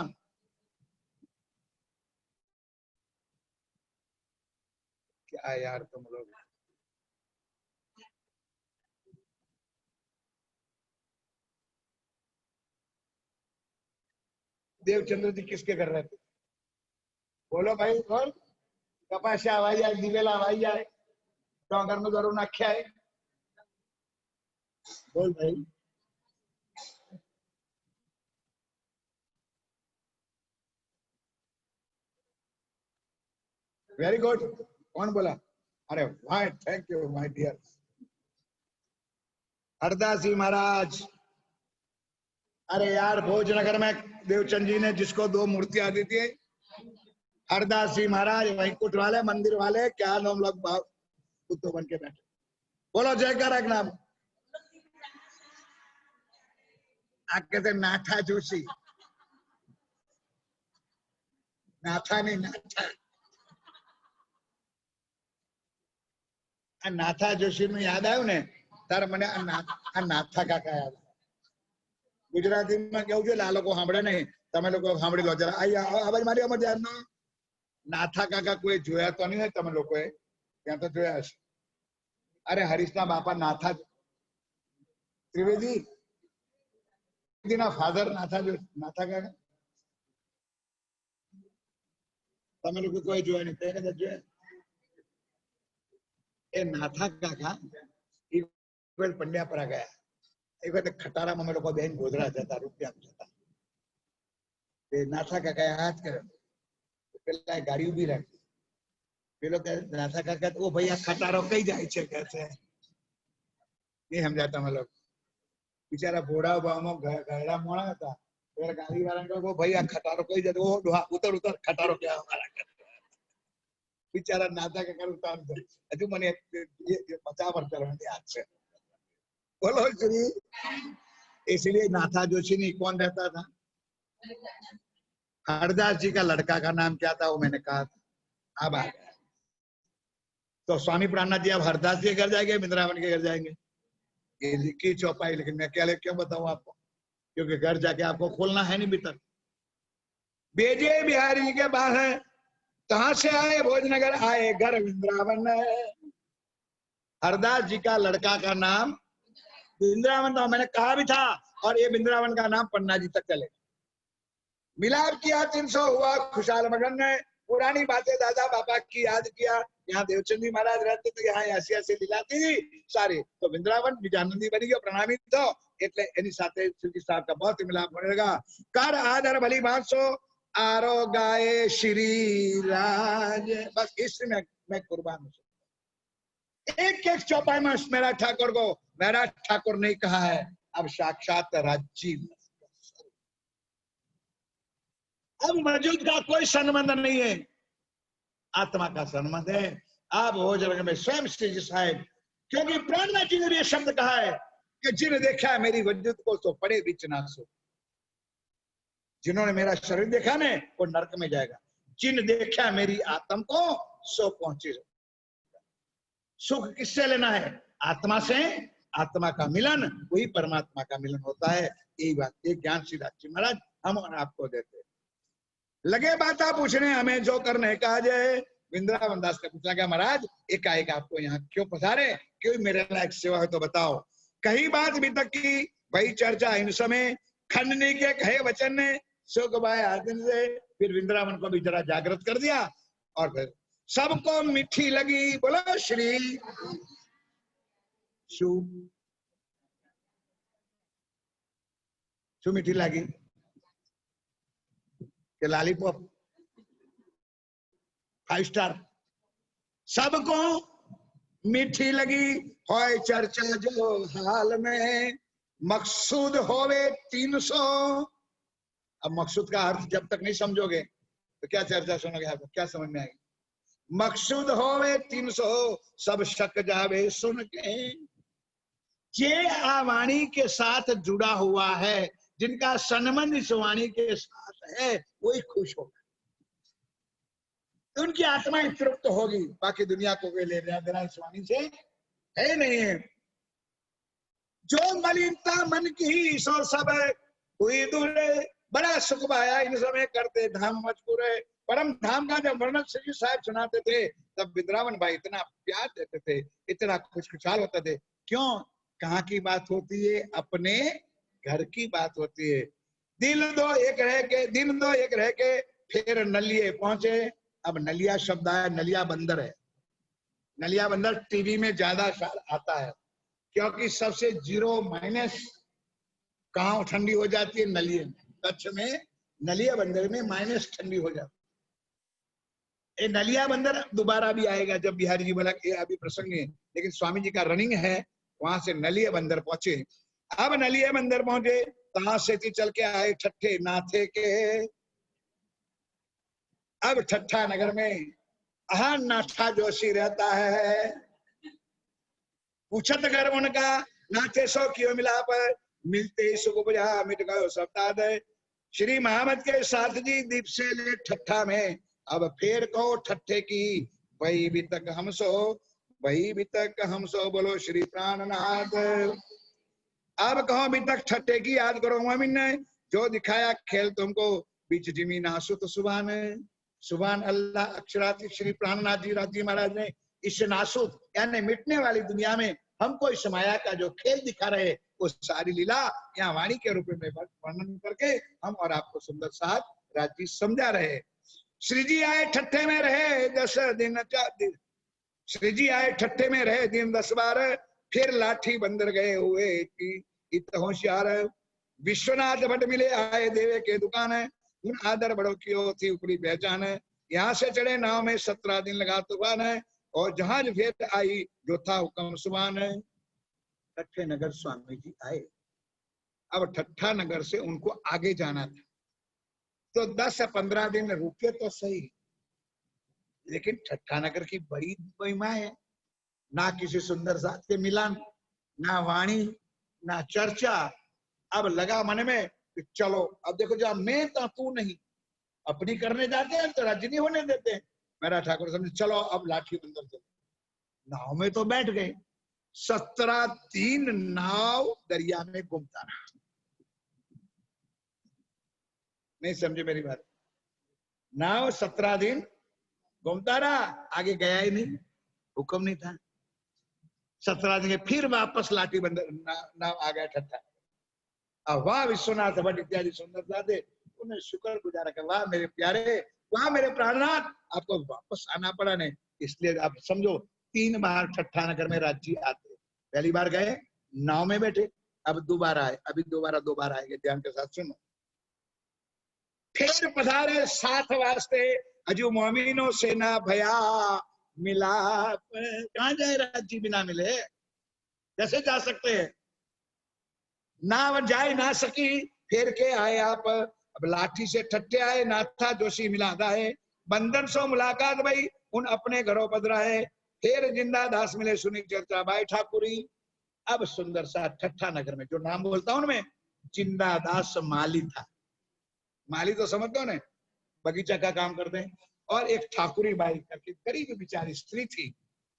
Speaker 1: क्या यार तुम लोग, देवचंद्र जी किसके घर रहते? बोलो भाई, बोल। कपासिया हवाई जाए, दिवेला हवाई जाए, तो घर में जरूर नाख्या है। बोल भाई। Very good. कौन बोला? अरे वाह, thank you my dear. Hardas ji महाराज। अरे यार, भोजनगर में देवचंद जी ने जिसको दो मूर्तियां दी थी, हरदास जी महाराज वैकुंठ वाले, मंदिर वाले, क्या नाम लोग कुत्तों बन के बैठे। बोलो जयकार एक नाम। कहते नाथा जोशी, नाथा नहीं नाथा। नाथा जोशी નું યાદ આવ્યું ને તાર મને આ નાથા કાકા યાદ. ગુજરાતીમાં કેવું છે, આ લોકો સાંભળે નહીં, તમે લોકો સાંભળી લો જરા. આવાજ મારી અમર ધ્યાનનો. નાથા કાકા કોઈ જોયા તો નહીં હોય તમે લોકોએ, ત્યાં તો જોયા હશે. અરે હરીશના બાપા નાથા ત્રિવેદી ના ફાધર નાથા કાકા, તમે લોકો કોઈ જોયા નહીં, તે કદાચ જોયા. એ નાથા કાકા એક વખત પંડ્યાપરા ગયા. એક વખત ખટારામાં અમે લોકો બેન ગોધરા જતા, રૂપિયા જતા. નાથા કાકાએ હાથ કર્યો, પેલા ગાડી ઉભી રાખી. પેલો કે નાથા કાકા, ઓ ભાઈ આ ખટારો કઈ જાય છે કે છે. નહીં સમજાતા અમે લોકો. બિચારા ભોળા ભાવમાં ગયડા મોણા હતા. ગાડી વાળા કહો, ભાઈ આ ખટારો કઈ જાય. ઓ ડોહા ઉતર ઉતર, ખટારો ક્યાં અમારા. बिचारा नाथा का उतार दो। हजू मैंने 50 वर्ष चलने याद से। बोलो श्री। इसलिए नाथा जोशी नहीं, कौन रहता था? हरदास जी का लड़का का नाम क्या था वो मैंने कहा था, अब आ गया। तो स्वामी प्राणनाथ जी अब हरदास जी के घर जाएंगे, वृंदावन के घर जाएंगे, ये लिखी चौपाई। लेकिन मैं क्या क्यों बताऊं आपको, क्योंकि घर जाके आपको खोलना है नहीं भीतर। बेजे बिहारी जी के बाहर है, कहां से आए भोजनगर, आए घर वृंदावन। हरदास जी का लड़का का नाम वृंदावन था। मैंने कहा भी था और ये वृंदावन का नाम पन्ना जी तक चले। मिलाप किया, 300 हुआ, खुशहाल मगन ने पुरानी बातें दादा बाबा की याद किया। यहाँ देवचंदी महाराज रहते थे, यहाँ ऐसी ऐसी लीला थी सारी। तो वृंदावन विजयानंदी बनी गयो, प्रणामी तो એટલે એની સાથે શ્રીજી સાહેબ का बहुत मिलाप होने लगा। कर आदर भली बांसो आरो गाए श्री राज। बस इसमें मैं कुर्बान हूं। एक एक चौपाई में मेरा ठाकुर को मेरा ठाकुर नहीं कहा है, अब साक्षात राजीव। अब मौजूद का कोई संबंध नहीं है, आत्मा का संबंध है। आप हो जगह में स्वयं श्री जी साहब, क्योंकि प्राणनाथ जी ने ये शब्द कहा है कि जिन देखा मेरी वजूद को तो पड़े बीच ना सो। जिन्होंने मेरा शरीर देखा ने वो नरक में जाएगा, जिन देखा मेरी आत्मा को सो पहुंचे। सुख किससे लेना है? आत्मा से। आत्मा का मिलन वही परमात्मा का मिलन होता है। यही बात ये ज्ञान श्री राज जी महाराज हम और आपको देते हैं। लगे बात आप पूछने हमें जो करने का जाए। वृंदावन दास ने पूछा क्या महाराज एकाएक आपको यहाँ क्यों पधारे, क्यों मेरे लायक सेवा है तो बताओ। कही बात भी तक की वही चर्चा इन समय, खंडनी के कहे वचन ने सुख बाय आदिन से। फिर वृंदावन को भी जरा जागृत कर दिया और फिर सबको मीठी लगी। बोलो श्री शु मीठी लगी के लॉलीपॉप 5 स्टार। सबको मीठी लगी होए चर्चा जो हाल में, मकसूद होवे 300। अब मकसूद का अर्थ जब तक नहीं समझोगे तो क्या चर्चा सुनोगे, आपको क्या समझ में आएगी। मकसूद होवे 300 सब शक जावे सुन के। जे आ वाणी के साथ जुड़ा हुआ है, जिनका संबंध इस वाणी के साथ है, वही खुश होगा, उनकी आत्मा तृप्त होगी। बाकी दुनिया को कोई लेना देना इस वाणी से है नहीं है। जो मलिनता मन की सो सब हुई दूरे, बड़ा सुख पाया इन समय करते धाम मजपूरे। परम धाम का जब वर्णन श्री साहब सुनाते थे तब वृंदावन भाई इतना प्यार देते थे, इतना खुशखुशाल होते थे। क्यों? कहाँ की बात होती है? अपने घर की बात होती है। दिन दो एक रह के फिर नलिये पहुंचे। अब नलिया शब्द आया, नलिया बंदर है। नलिया बंदर टीवी में ज्यादा आता है क्योंकि सबसे 0- कहाँ ठंडी हो जाती है? नलिये में। कच्छ में नलिया बंदर में माइनस ठंडी हो जाती है। नलिया बंदर दोबारा भी आएगा जब बिहारी जी बोला अभी प्रसंग है, लेकिन स्वामी जी का रनिंग है। वहां से नलिया बंदर पहुंचे। अब नलिया बंदर पहुंचे, कहां से चल के आए ठट्ठे नाथे के। अब ठट्ठा नगर में अहा नाथा जोशी रहता है। पूछत घर उनका नाथे सो क्यों मिला पर, मिलते सुख बुझा मिट गयो सप्ताह। श्री महामत के साथ जी दीप से ले ठट्ठा में, अब फेर को ठट्ठे की वही भी तक हम सो बोलो श्री प्राणनाथ। अब कहो भी तक ठट्ठे की याद करो मम्मी ने जो दिखाया खेल तुमको, बीच जिमी नासु तो सुभान अल्लाह। अक्षराती श्री प्राणनाथ जी राजी महाराज ने इस नासुत यानी मिटने वाली दुनिया में हमको इस माया का जो खेल दिखा रहे, वो सारी लीला यहाँ वाणी के रूप में वर्णन करके हम और आपको सुंदर साहब राजी समझा रहे। श्री जी आए ठट्ठे में रहे 10 दिन, श्री जी आए ठट्ठे में रहे दिन 10 बार, फिर लाठी बंदर गए हुए इत होशियार। विश्वनाथ भट्ट मिले आए देवे के दुकान, उन आदर बड़ों की थी ऊपरी पहचान। यहाँ से चढ़े नाव में 17 दिन लगा तूफान, और जहाज फिर आई जो था हुक्म सुबान। ठट्ठे नगर स्वामी जी आए। अब ठट्ठा नगर से उनको आगे जाना था, तो 10-15 दिन रुके तो सही, लेकिन ठट्ठा नगर की बड़ी महिमा है। ना किसी सुंदर साथ के मिलन, ना वाणी, ना चर्चा। अब लगा मन में कि चलो अब देखो जब मैं तो तू नहीं, अपनी करने जाते हैं तो राजी नहीं होने देते। मेरा ठाकुर समझे चलो अब लाठी बंदर चलो। नाव में तो बैठ गए। 17 दिन नाव दरिया में घूमता रहा। नहीं समझे मेरी बात? नाव 17 दिन घूमता रहा, आगे गया ही नहीं, हुक्म नहीं था। 17 दिन फिर वापस लाठी बंदर नाव आ गया ठट्ठा। अब वाह विश्वनाथ भट्ट इत्यादि सुंदरता थे, उन्हें शुक्र गुजारा कर, वाह मेरे प्यारे, वाह मेरे प्राणनाथ, आपको वापस आना पड़ा नहीं। इसलिए आप समझो 3 बार ठट्ठा नगर में राज्य आते। पहली बार गए नाव में बैठे, अब दोबारा आए, अभी दोबारा आएंगे, ध्यान के साथ सुनो। फिर पधारे साथ वास्ते अजू मोमिनो से ना भया मिलाप। कहां जाए राज्य बिना मिले, कैसे जा सकते हैं? ना जाए ना सकी, फिर के आए आप, अब लाठी से ठट्टे आए, नाथा जोशी मिला दाए, बंधन सो मुलाकात भाई उन अपने घरों पधराए, फिर जिंदा दास मिले सुनी चर्चा भाई ठाकुरी। अब सुंदर सा ठट्ठा नगर में, जो नाम बोलता हूं मैं, जिंदा दास माली था। माली तो समझते हो ना, बगीचा का काम करते हैं। और एक ठाकुरी बाई करके गरीब बिचारी स्त्री थी,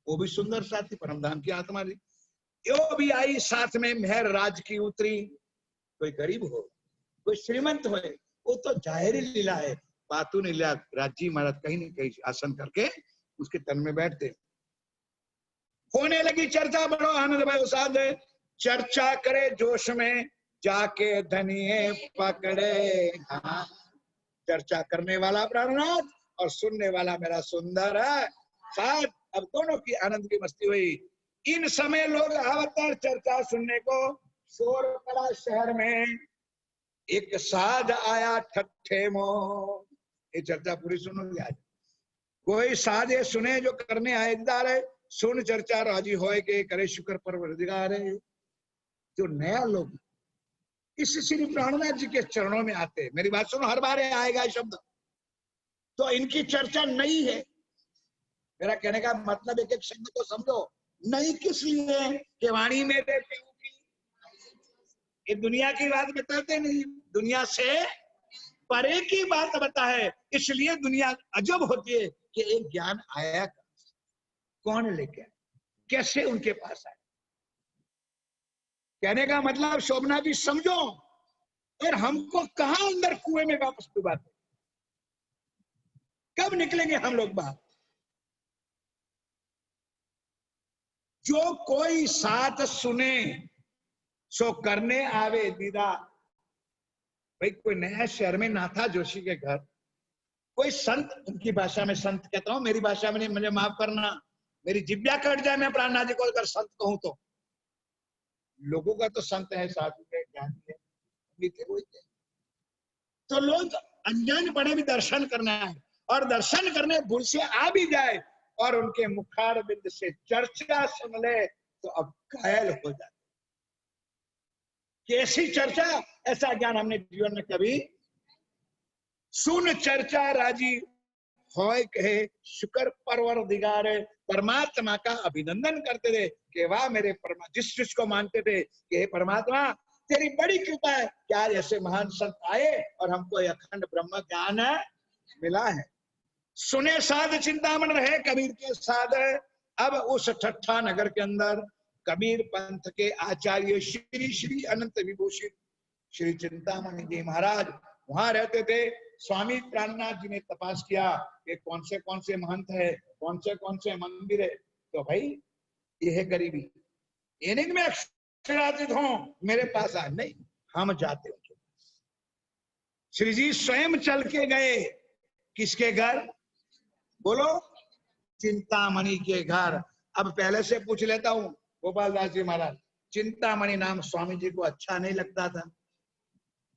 Speaker 1: वो भी सुंदर सा थी, परमधाम की आत्मा थी। यो भी आई साथ में, मेहर राज की उतरी। कोई गरीब हो, कोई श्रीमंत हो, वो तो जाहिर लीला है, बातू ने लिया राजी महाराज कहीं न कहीं आसन करके उसके तन में बैठते। होने लगी चर्चा, बड़ो आनंद भाई साध, चर्चा करे जोश में जाके धनिये पकड़े। हाँ, चर्चा करने वाला प्राणनाथ और सुनने वाला मेरा सुंदर है साथ। अब दोनों की आनंद की मस्ती हुई। इन समय लोग अवतार चर्चा सुनने को, शोर पड़ा शहर में, एक साध आया ठट्ठे मो। ये चर्चा पूरी सुनोगे आज। कोई साध ये सुने जो करने आए है, सुन चर्चा राजी होए के करे शुक्र परवरदिगार। जो नया लोग इस श्री प्राणनाथ जी के चरणों में आते, मेरी बात सुनो, हर बार आएगा शब्द, तो इनकी चर्चा नई है। मेरा कहने का मतलब एक एक शब्द को समझो। नई किस लिए? कि वाणी में रहते हो की ये दुनिया की बात बताते नहीं, दुनिया से परे की बात बता है। इसलिए दुनिया अजब होती है कि एक ज्ञान आया, कौन लेके आया, कैसे उनके पास आया। कहने का मतलब शोभना जी समझो, और हमको कहां अंदर कुएं में वापस डुबाते, कब निकलेंगे हम लोग बाहर। जो कोई साथ सुने सो करने आवे दीदा। भाई कोई नया शहर में नाथा जोशी के घर कोई संत, उनकी भाषा में संत कहता हूं, मेरी भाषा में नहीं, मुझे माफ करना, मेरी जिब्या कट जाए मैं प्राणनाथ जी को अगर संत कहूं तो। लोगों का तो संत है, साधु है, ज्ञानी है, तो लोग अनजान पड़े भी दर्शन करना है, और दर्शन करने भूल से आ भी जाए और उनके मुखार बिंद से चर्चा सुन ले तो अब घायल हो जाए। कैसी चर्चा, ऐसा ज्ञान हमने जीवन में कभी। सुन चर्चा राजी होय कहे शुक्र परवरदिगार। परमात्मा का अभिनंदन करते थे कि वाह मेरे परमात्मा, जिस जिसको मानते थे कि हे परमात्मा तेरी बड़ी कृपा है कि आज ऐसे महान संत आए और हमको अखंड ब्रह्म ज्ञान मिला है। सुने साध चिंतामन रहे कबीर के साध। अब उस ठट्ठा नगर के अंदर कबीर पंथ के आचार्य श्री श्री अनंत विभूषित श्री चिंतामणि जी महाराज वहां रहते थे। स्वामी प्राणनाथ जी ने तपास किया कि कौन से महंत है, कौन से मंदिर है। तो भाई ये है गरीबी, ये नहीं मैं अक्षरातीत हूं मेरे पास आ, नहीं, हम जाते उनके पास। श्री जी स्वयं चल के गए किसके घर, बोलो, चिंतामणि के घर। अब पहले से पूछ लेता हूं गोपाल दास जी महाराज, चिंतामणि नाम स्वामी जी को अच्छा नहीं लगता था,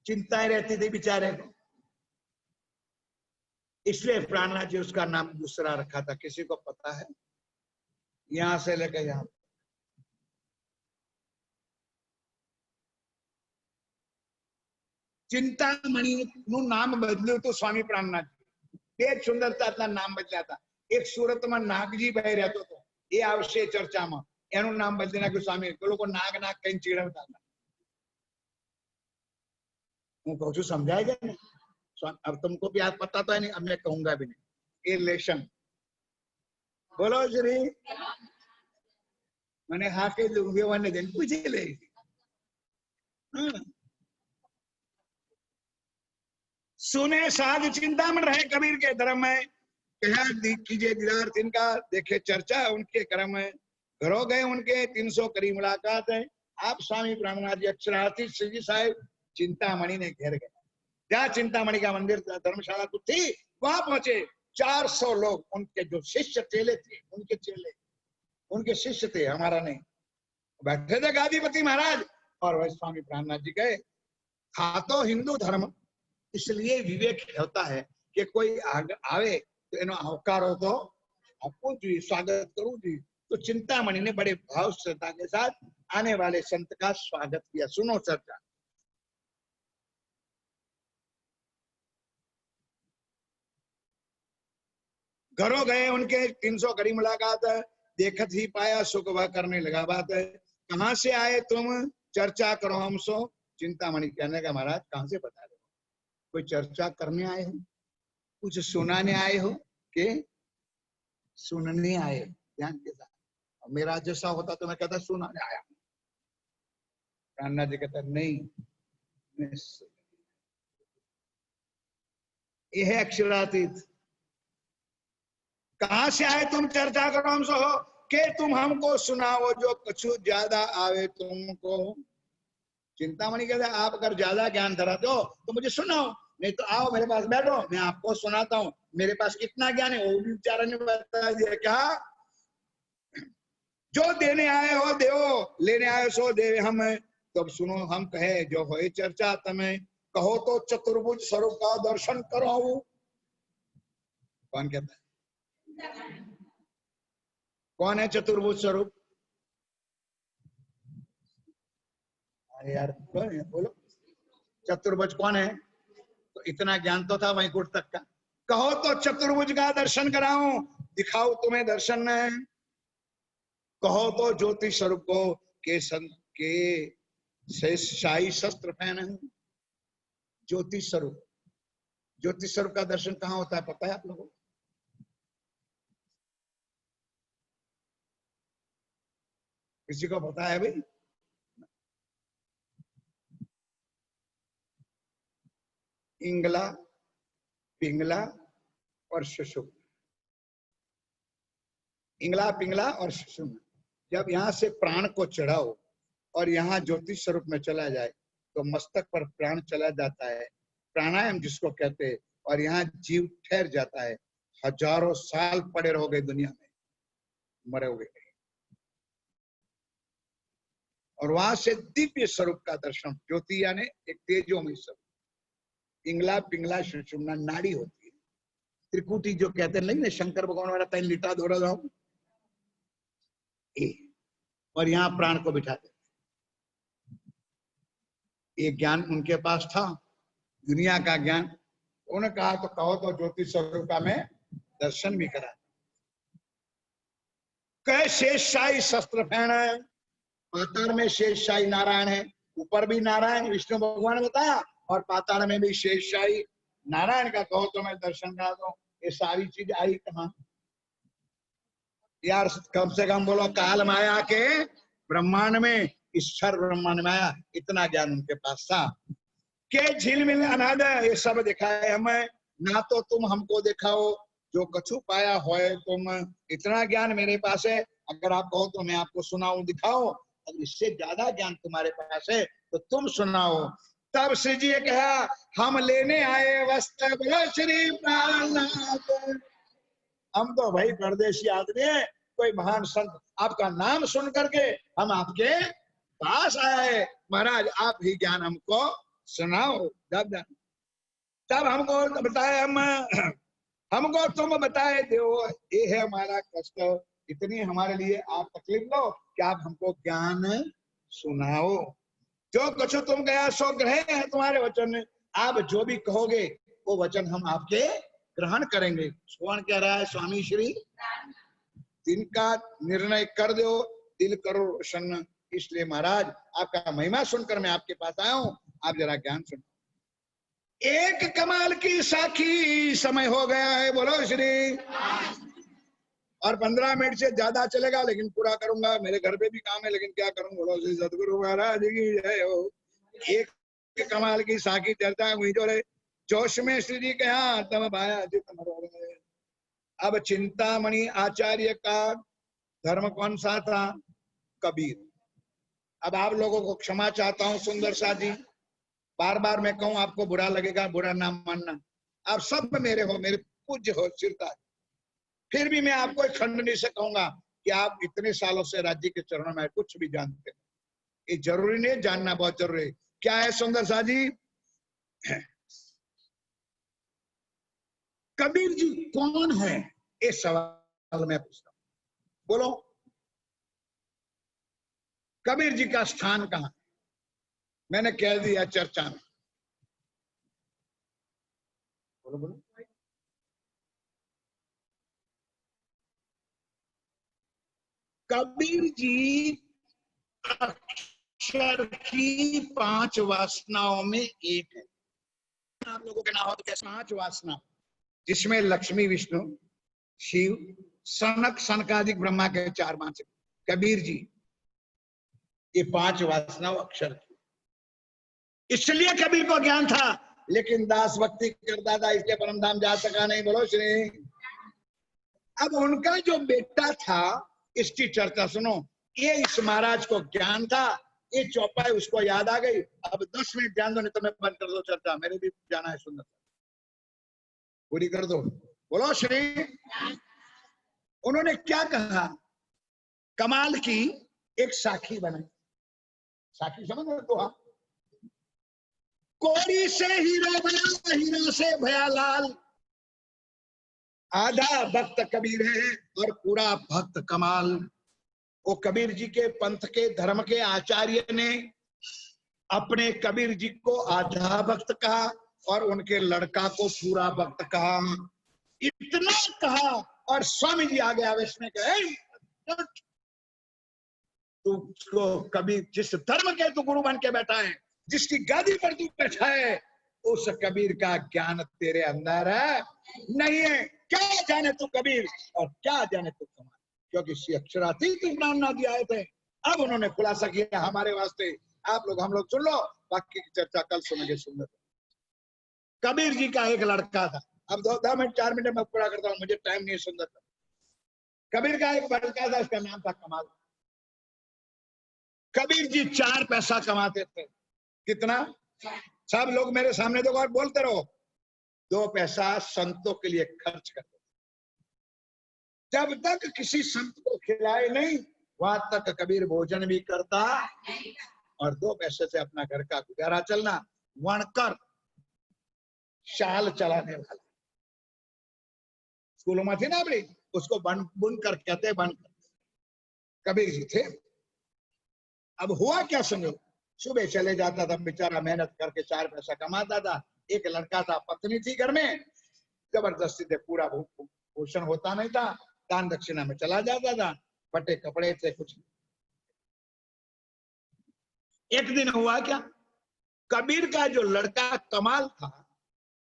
Speaker 1: चिंताएं रहती थी बेचारे को, इसलिए प्राणनाथ जी उसका नाम दूसरा रखा था। किसी को पता है? यहां से लेकर यहां चिंतामणि નું નામ બદલ્યું તો સ્વામી પ્રાણનાથ બે સુંદરતા નામ બદલ્યા હતા। એક સુરતમાં નાગજી ભાઈ રહેતો હતો, એ આવશે ચર્ચામાં, એનું નામ બદલી નાખ્યું સ્વામી। તો લોકો નાગ નાગ કઈ ચીડવતા હતા। હું કહું છું સમજાય છે ને? अब तुमको भी आज पता तो है नहीं, अब मैं कहूंगा भी नहीं। ये लेशन बोलो श्री मैंने हाँ के लूंगे दिन पूछे ले। सुने साध चिंतामण रहे कबीर के धर्म में, कहा कीजिए दीदार इनका, देखे चर्चा उनके कर्म में। घरों गए उनके 300 करीब मुलाकात है। आप स्वामी प्राणनाथ जी अक्षरार्थी श्री जी साहेब चिंतामणि ने घेर गया। जहाँ चिंतामणि का मंदिर धर्मशाला कुछ थी, वहां पहुंचे 400 लोग, उनके जो शिष्य चेले थे, उनके चेले, उनके शिष्य थे, हमारा नहीं। बैठे थे गादीपति महाराज और वह स्वामी प्राणनाथ जी गए। था तो हिंदू धर्म, इसलिए विवेक होता है कि कोई आवे तो इन्हों आवकार हो तो आपको जी स्वागत करूं जी। तो चिंतामणि ने बड़े भाव श्रद्धा के साथ आने वाले संत का स्वागत किया। सुनो चर्चा। घरों गए उनके 300 करी मुलाकात, देखत ही पाया सुख वह करने लगा बात। कहाँ से आए तुम चर्चा करो हमसो। चिंतामणि कहने का महाराज कहाँ से बता रहे हो, कोई चर्चा करने आए हो, कुछ सुनाने आए हो कि सुनने आए? ध्यान के साथ। मेरा जैसा होता तो मैं कहता सुनाने आया। प्राणनाथ जी कहता नहीं, ये है अक्षरातीत। कहां से आए तुम चर्चा करो हमसे हो के तुम हमको सुनाओ जो कुछ ज्यादा आवे तुमको। चिंतामणि कहते आप अगर ज्यादा ज्ञान धराते हो तो मुझे सुनाओ, नहीं तो आओ मेरे पास बैठो, मैं आपको सुनाता हूँ। मेरे पास कितना ज्ञान है वो भी बेचारा ने बता दिया। क्या? जो देने आए हो देवो, लेने आए सो देवे हम। तब सुनो हम कहे जो हो चर्चा तमें, कहो तो चतुर्भुज स्वरूप का दर्शन करो। कौन कहता है? कौन है चतुर्भुज स्वरूप? अरे यार कौन है बोलो, चतुर्भुज कौन है? तो इतना ज्ञान तो था वैकुंठ तक का। कहो तो चतुर्भुज का दर्शन कराऊं, दिखाओ तुम्हें दर्शन। कहो तो ज्योति स्वरूप को के शाही शस्त्र पहने। ज्योति स्वरूप, ज्योति स्वरूप का दर्शन कहाँ होता है पता है आप लोगों को? किसी को पता है भाई? इंगला, पिंगला और सुषुम्ना। इंगला, पिंगला और सुषुम्ना। जब यहाँ से प्राण को चढ़ाओ और यहाँ ज्योति स्वरूप में चला जाए तो मस्तक पर प्राण चला जाता है, प्राणायाम जिसको कहते हैं, और यहाँ जीव ठहर जाता है। हजारों साल पड़े रहोगे दुनिया में, मरोगे नहीं। और वहां से दिव्य स्वरूप का दर्शन, ज्योति यानी एक तेजोमय स्वरूप। इंगला, पिंगला, सुषुम्ना नाड़ी होती है। त्रिकुटी जो कहते नहीं ना, शंकर भगवान वाला तैन लिटा दौड़ा जाओ, और यहाँ प्राण को बिठा देते। ये ज्ञान उनके पास था, दुनिया का ज्ञान। उन्होंने कहा तो कहो तो ज्योति स्वरूप का मैं दर्शन भी करा। कह शेषशाही शस्त्र फैन है, पाताल में शेषशाही नारायण है, ऊपर भी नारायण विष्णु भगवान ने बताया, और पाताल में भी शेषशाही नारायण का कहो तो मैं दर्शन करा दो। ये सारी चीज आई कहाँ यार? कम से कम बोलो काल माया के ब्रह्मांड में, ईश्वर ब्रह्मांड माया, इतना ज्ञान उनके पास था। के झिलमिल अनाद ये सब दिखाए हमें, ना तो तुम हमको दिखाओ जो कछु पाया होए तुम। इतना ज्ञान मेरे पास है, अगर आप कहो तो मैं आपको सुनाऊं, दिखाओ। अब इससे ज्यादा ज्ञान तुम्हारे पास है तो तुम सुनाओ। तब श्री जी ने कहा हम लेने आए वस्त्र, बोलो श्री प्राणनाथ। हम तो भाई परदेशी आदमी है, कोई महान संत आपका नाम सुन करके हम आपके पास आए, महाराज आप ही ज्ञान हमको सुनाओ। तब हमको बताए, हमको तुम बताए दो, ये है हमारा कष्ट, इतनी हमारे लिए आप तकलीफ लो कि आप हमको ज्ञान सुनाओ। जो कुछ तुम गया सो ग्रहे है तुम्हारे वचन, आप जो भी कहोगे वो वचन हम आपके ग्रहण करेंगे। कौन कह रहा है? स्वामी श्री। जिनका निर्णय कर दो, दिल करो रोशन। इसलिए महाराज आपका महिमा सुनकर मैं आपके पास आया हूं, आप जरा ज्ञान सुनो। एक कमाल की साखी समय हो गया है, बोलो श्री। और 15 मिनट से ज्यादा चलेगा लेकिन पूरा करूंगा, मेरे घर पे भी काम है लेकिन क्या करूं, बोलो श्री सदगुरु महाराज की जय हो। एक कमाल की साखी चर्चा हुई जो रे जोश में श्री जी के यहाँ तब भाया जित मरोड़े। अब चिंतामणि आचार्य का धर्म कौन सा था? कबीर। अब आप लोगों को क्षमा चाहता हूं सुंदर सा जी, बार बार मैं कहूं आपको बुरा लगेगा, बुरा ना मानना, आप सब मेरे हो, मेरे पूज्य हो सिरताज। फिर भी मैं आपको एक खंडनी से कहूंगा कि आप इतने सालों से राज्य के चरणों में कुछ भी जानते हैं, ये जरूरी नहीं, जानना बहुत जरूरी है। क्या है सुंदर सा जी? कबीर जी कौन है, ये सवाल मैं पूछता हूं, बोलो कबीर जी का स्थान कहां? मैंने कह दिया चर्चा में, बोलो बोलो। कबीर जी अक्षर की 5 वासनाओं में एक है। आप लोगों के नाम हो तो कैसे 5 वासना, जिसमें लक्ष्मी, विष्णु, शिव, सनक, सनकादिक ब्रह्मा के 4 मां, कबीर जी ये 5 वासनाओं अक्षर की। इसलिए कबीर को ज्ञान था, लेकिन दास भक्ति करता था, इसलिए परम धाम जा सका नहीं। बोलो श्री। अब उनका जो बेटा था, इसकी चर्चा सुनो। ये इस महाराज को ज्ञान था, ये चौपाई उसको याद आ गई। अब 10 मिनट ध्यान दो, नहीं तो मैं बंद कर दो चर्चा, मेरे भी जाना है, सुंदर पूरी कर दो। बोलो श्री। उन्होंने क्या कहा, कमाल की एक साखी बनाई। साखी समझ रहे हो? कोरी से हीरा बना, हीरा से भया लाल। आधा भक्त कबीर है और पूरा भक्त कमाल। वो कबीर जी के पंथ के धर्म के आचार्य ने अपने कबीर जी को आधा भक्त कहा और उनके लड़का को पूरा भक्त कहा। इतना कहा और स्वामी जी आगे आवेश में कहे, तुझको कबीर जिस धर्म के तू गुरु बन के बैठा है, जिसकी गादी पर तू बैठा है, उस कबीर का ज्ञान तेरे अंदर है नहीं है। क्या जाने तू कबीर और क्या जाने तू कमाल, क्योंकि श्री अक्षरातीत नाम ना दिया थे। अब उन्होंने खुलासा किया हमारे वास्ते, आप लोग हम लोग सुन लो, बाकी की चर्चा कल सुनेंगे। सुंदर कबीर जी का एक लड़का था। अब 2 मिनट 4 मिनट में पूरा करता हूँ, मुझे टाइम नहीं है। सुंदर कबीर का एक लड़का था, उसका नाम था कमाल। कबीर जी 4 पैसा कमाते थे। कितना? सब लोग मेरे सामने देखो और बोलते रहो। 2 पैसा संतों के लिए खर्च करते। जब तक किसी संत को खिलाए नहीं, वहां तक कबीर भोजन भी करता और 2 पैसे से अपना घर का गुजारा चलना। वणकर शाल चलाने वाला, स्कूलों में थे ना अपनी, उसको बुनकर कहते, बनकर कबीर जी थे। अब हुआ क्या समझो, सुबह चले जाता था बेचारा, मेहनत करके 4 पैसा कमाता था। एक लड़का था, पत्नी थी घर में, जबरदस्ती से पूरा पोषण होता नहीं था, दान दक्षिणा में चला जाता था, फटे कपड़े थे कुछ। एक दिन हुआ क्या, कबीर का जो लड़का कमाल था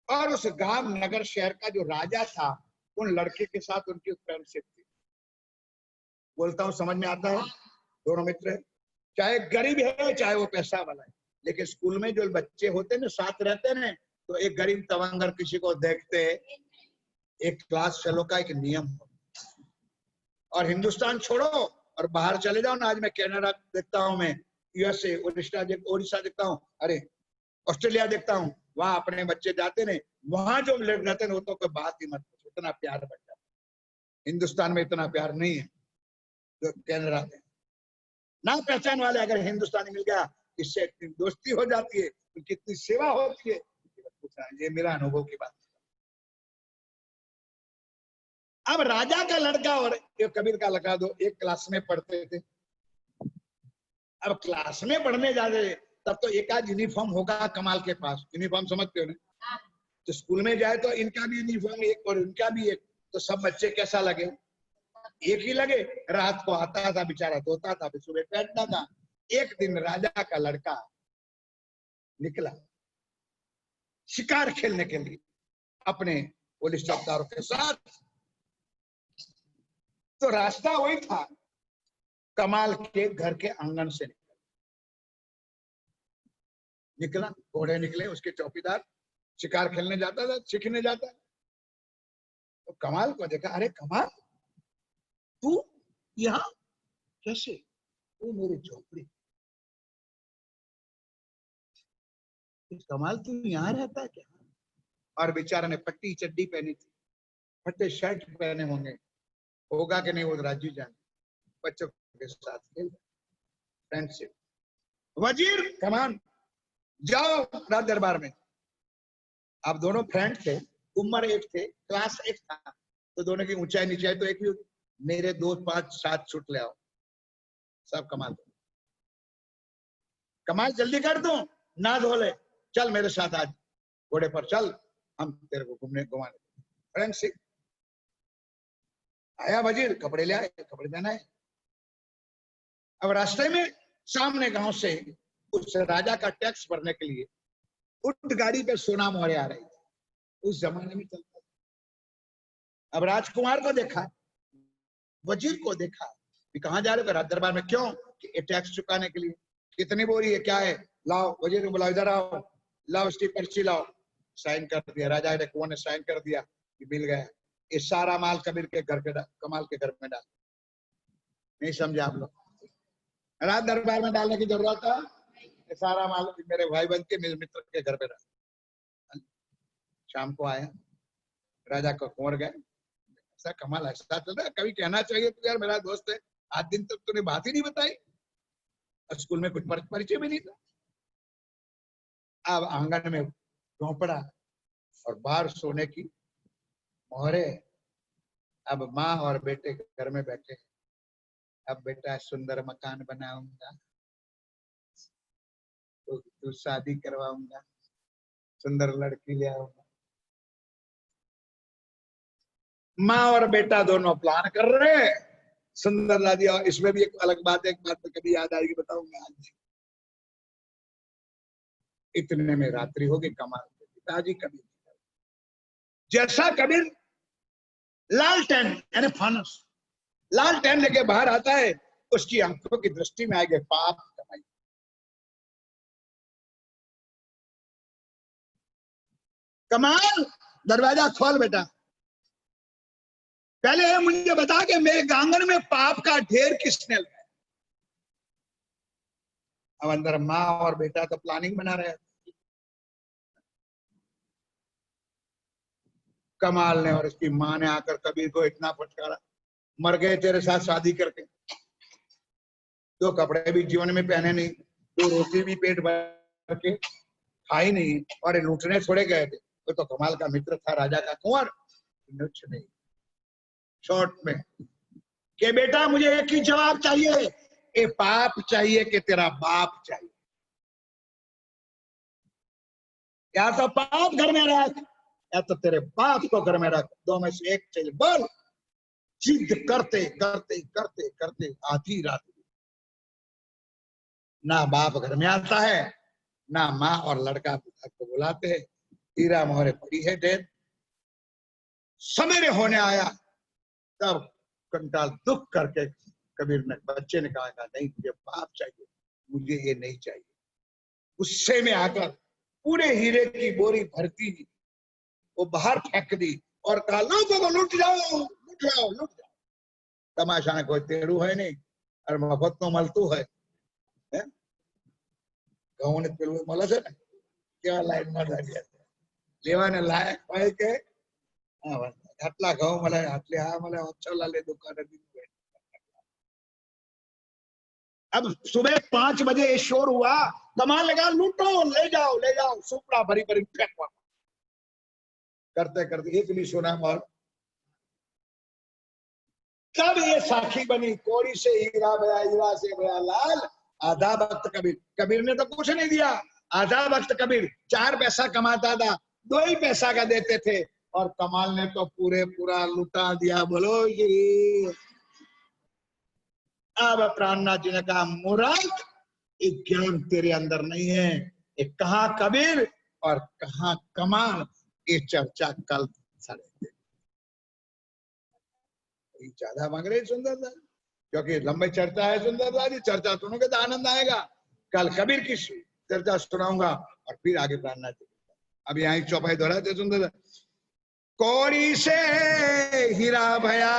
Speaker 1: और उस गांव नगर शहर का जो राजा था, उन लड़के के साथ उनकी फ्रेंडशिप थी। बोलता हूं समझ में आता है? दोनों मित्र है, चाहे गरीब है चाहे वो पैसा वाला है, लेकिन स्कूल में जो बच्चे होते हैं ना, साथ रहते हैं, तो एक गरीब तवंगर किसी को देखते, एक क्लास फेलो का एक नियम हो। और हिंदुस्तान छोड़ो और बाहर चले जाओ ना, आज मैं कनाडा देखता हूं, मैं यूएसए, उड़ीसा देखता हूँ, अरे ऑस्ट्रेलिया देखता हूँ, वहां अपने बच्चे जाते ने, वहां जो लोग रहते हैं वो तो कोई बात ही मत, इतना प्यार बढ़ जाता है। हिंदुस्तान में इतना प्यार नहीं है जो कनाडा में। ना पहचान वाले अगर हिंदुस्तानी मिल गया, इससे दोस्ती हो जाती है, तो कितनी सेवा होती है। ये मेरा अनुभव की बात। अब राजा का लड़का और एक कबीर का लड़का, दो एक क्लास में पढ़ते थे। अब क्लास में पढ़ने जाते तब तो एक आध यूनिफॉर्म होगा कमाल के पास, यूनिफॉर्म समझते हो ना, तो स्कूल में जाए तो इनका भी यूनिफॉर्म एक और उनका भी एक, तो सब बच्चे कैसा लगे, एक ही लगे। रात को आता था बेचारा, धोता था, सुबह पहनता था। एक दिन राजा का लड़का निकला शिकार खेलने के लिए अपने पुलिस चौकीदारों के साथ, तो रास्ता वही था, कमाल के घर के आंगन से निकला, घोड़े निकले, उसके चौकीदार, शिकार खेलने जाता था, सीखने जाता। तो कमाल को देखा, अरे कमाल तू यहाँ कैसे? वो मेरी झोपड़ी, कमाल तू यहाँ रहता क्या? और बेचारा ने पट्टी चड्डी पहनी थी, फटे शर्ट पहने होंगे, होगा कि नहीं वो राजू जाने। बच्चों के साथ खेल, फ्रेंडशिप। वजीर कमान, जाओ राज दरबार में। आप दोनों फ्रेंड थे, उम्र एक थे, क्लास एक था, तो दोनों की ऊंचाई नीचाई तो एक ही होगी। मेरे 2 5 7 छुट ले आओ, सब कमाल दो, कमाल जल्दी कर दूं, ना धो ले, चल मेरे साथ आज घोड़े पर चल, हम तेरे को घूमने घुमाने। फ्रेंडशिप। आया वजीर, कपड़े ले आए, कपड़े पहनाए। अब रास्ते में सामने गांव से उस राजा का टैक्स भरने के लिए उठ गाड़ी पे सोना मोहरे आ रही थी, उस जमाने में चलता था। अब राजकुमार को देखा, वजीर को देखा कि कहां जा रहे हो? राज दरबार में। क्यों? कि टैक्स चुकाने के लिए। कितनी बोरी है, क्या है? लाओ। वजीर को बुलाओ, इधर आओ, लाओ उसकी पर्ची लाओ। साइन कर दिया राजा ने, कुंवर ने साइन कर दिया कि मिल गया। ये सारा माल कबीर के घर के कमाल के घर में डाल। नहीं समझे आप लोग? राज दरबार में डालने की जरूरत है? ये सारा माल मेरे भाई बंद के, मेरे मित्र के घर पे डाल। शाम को आया राजा को, कुंवर गए, ऐसा कमाल ऐसा चल रहा है, कभी कहना चाहिए तो यार मेरा दोस्त है, 8 दिन तक तूने बात ही नहीं बताई, स्कूल में कुछ परिचय भी नहीं था। अब आंगन में झोंपड़ा और बाहर सोने की मोहरे। अब माँ और बेटे घर में बैठे। अब बेटा सुंदर मकान बनाऊंगा, तो तू शादी करवाऊंगा, सुंदर लड़की ले आऊंगा। माँ और बेटा दोनों प्लान कर रहे हैं, सुंदर लादी। और इसमें भी एक अलग बात है, एक बात तो कभी याद आएगी, बताऊंगा आज। इतने में रात्रि हो गई। कमाल के पिताजी कबीर, जैसा कबीर लालटेन यानी फानस, लालटेन लेके बाहर आता है, उसकी आंखों की दृष्टि में आएगा पाप कमाई। कमाल, दरवाजा खोल बेटा, पहले मुझे बता के मेरे आंगन में पाप का ढेर किसने लगाया। अब अंदर माँ और बेटा तो प्लानिंग बना रहे हैं। कमाल ने और उसकी माँ ने आकर कबीर को इतना फटकारा, मर गए तेरे साथ शादी करके, 2 कपड़े भी जीवन में पहने नहीं, 2 रोटी भी पेट भर के खाई नहीं, और लूटने थोड़े गए थे। तो कमाल का मित्र था राजा का कुंवर। कुछ नहीं, शॉर्ट में कि बेटा मुझे एक ही जवाब चाहिए, ये पाप चाहिए कि तेरा बाप चाहिए? या तो पाप घर में रख, या तो तेरे बाप को घर में रख, 2 में से एक चाहिए। बोल। जिद करते करते करते करते आधी रात, ना बाप घर में आता है, ना माँ और लड़का पिता को बुलाते हैं। हीरा मोहरे पड़ी है डेढ़। सवेरे होने आया तब कंटाल दुख करके कबीर ने, बच्चे ने कहा नहीं मुझे बाप चाहिए, मुझे ये नहीं चाहिए। गुस्से में आकर पूरे हीरे की बोरी भरती वो बाहर फेंक दी और कहा लोगों को लूट जाओ, लूट जाओ, लूट जाओ। तमाशा ने कोई तेरू है नहीं और मफत तो मलतू है। घऊ ने पेलू મળે છે ને, કેવા લાઈનમાં લાગ્યા છે, લેવાને લાયક હોય કે આટલા ઘઉં મળે, આટલી આ મળે, ઓછા લે દુકાને। अब सुबह 5 बजे शोर हुआ, कमाल लगा, लूटो, ले जाओ, सुपड़ा भरी भरी फेंकवा। करते करते एक भी सोना मोहर। कब ये साखी बनी, कोड़ी से हीरा भया, हीरा से भया लाल। आधा वक्त कबीर, कबीर ने तो कुछ नहीं दिया। आधा वक्त कबीर 4 पैसा कमाता था, 2 ही पैसा का देते थे, और कमाल ने तो पूरा लुटा दिया। बोलो ये। अब प्राणनाथ जी ने कहा मूर्ख, ये ज्ञान तेरे अंदर नहीं है, ये कहाँ कबीर और कहाँ कमाल, ये चर्चा कल सड़े। ज्यादा मांग रहे सुंदरदा, क्योंकि लंबी चर्चा है सुंदरदा जी, चर्चा सुनोगे तो आनंद आएगा। कल कबीर की चर्चा सुनाऊंगा और फिर आगे प्राणनाथ जी। अब यहाँ चौपाई दोहराते सुंदरदा। कौड़ी से हीरा भया,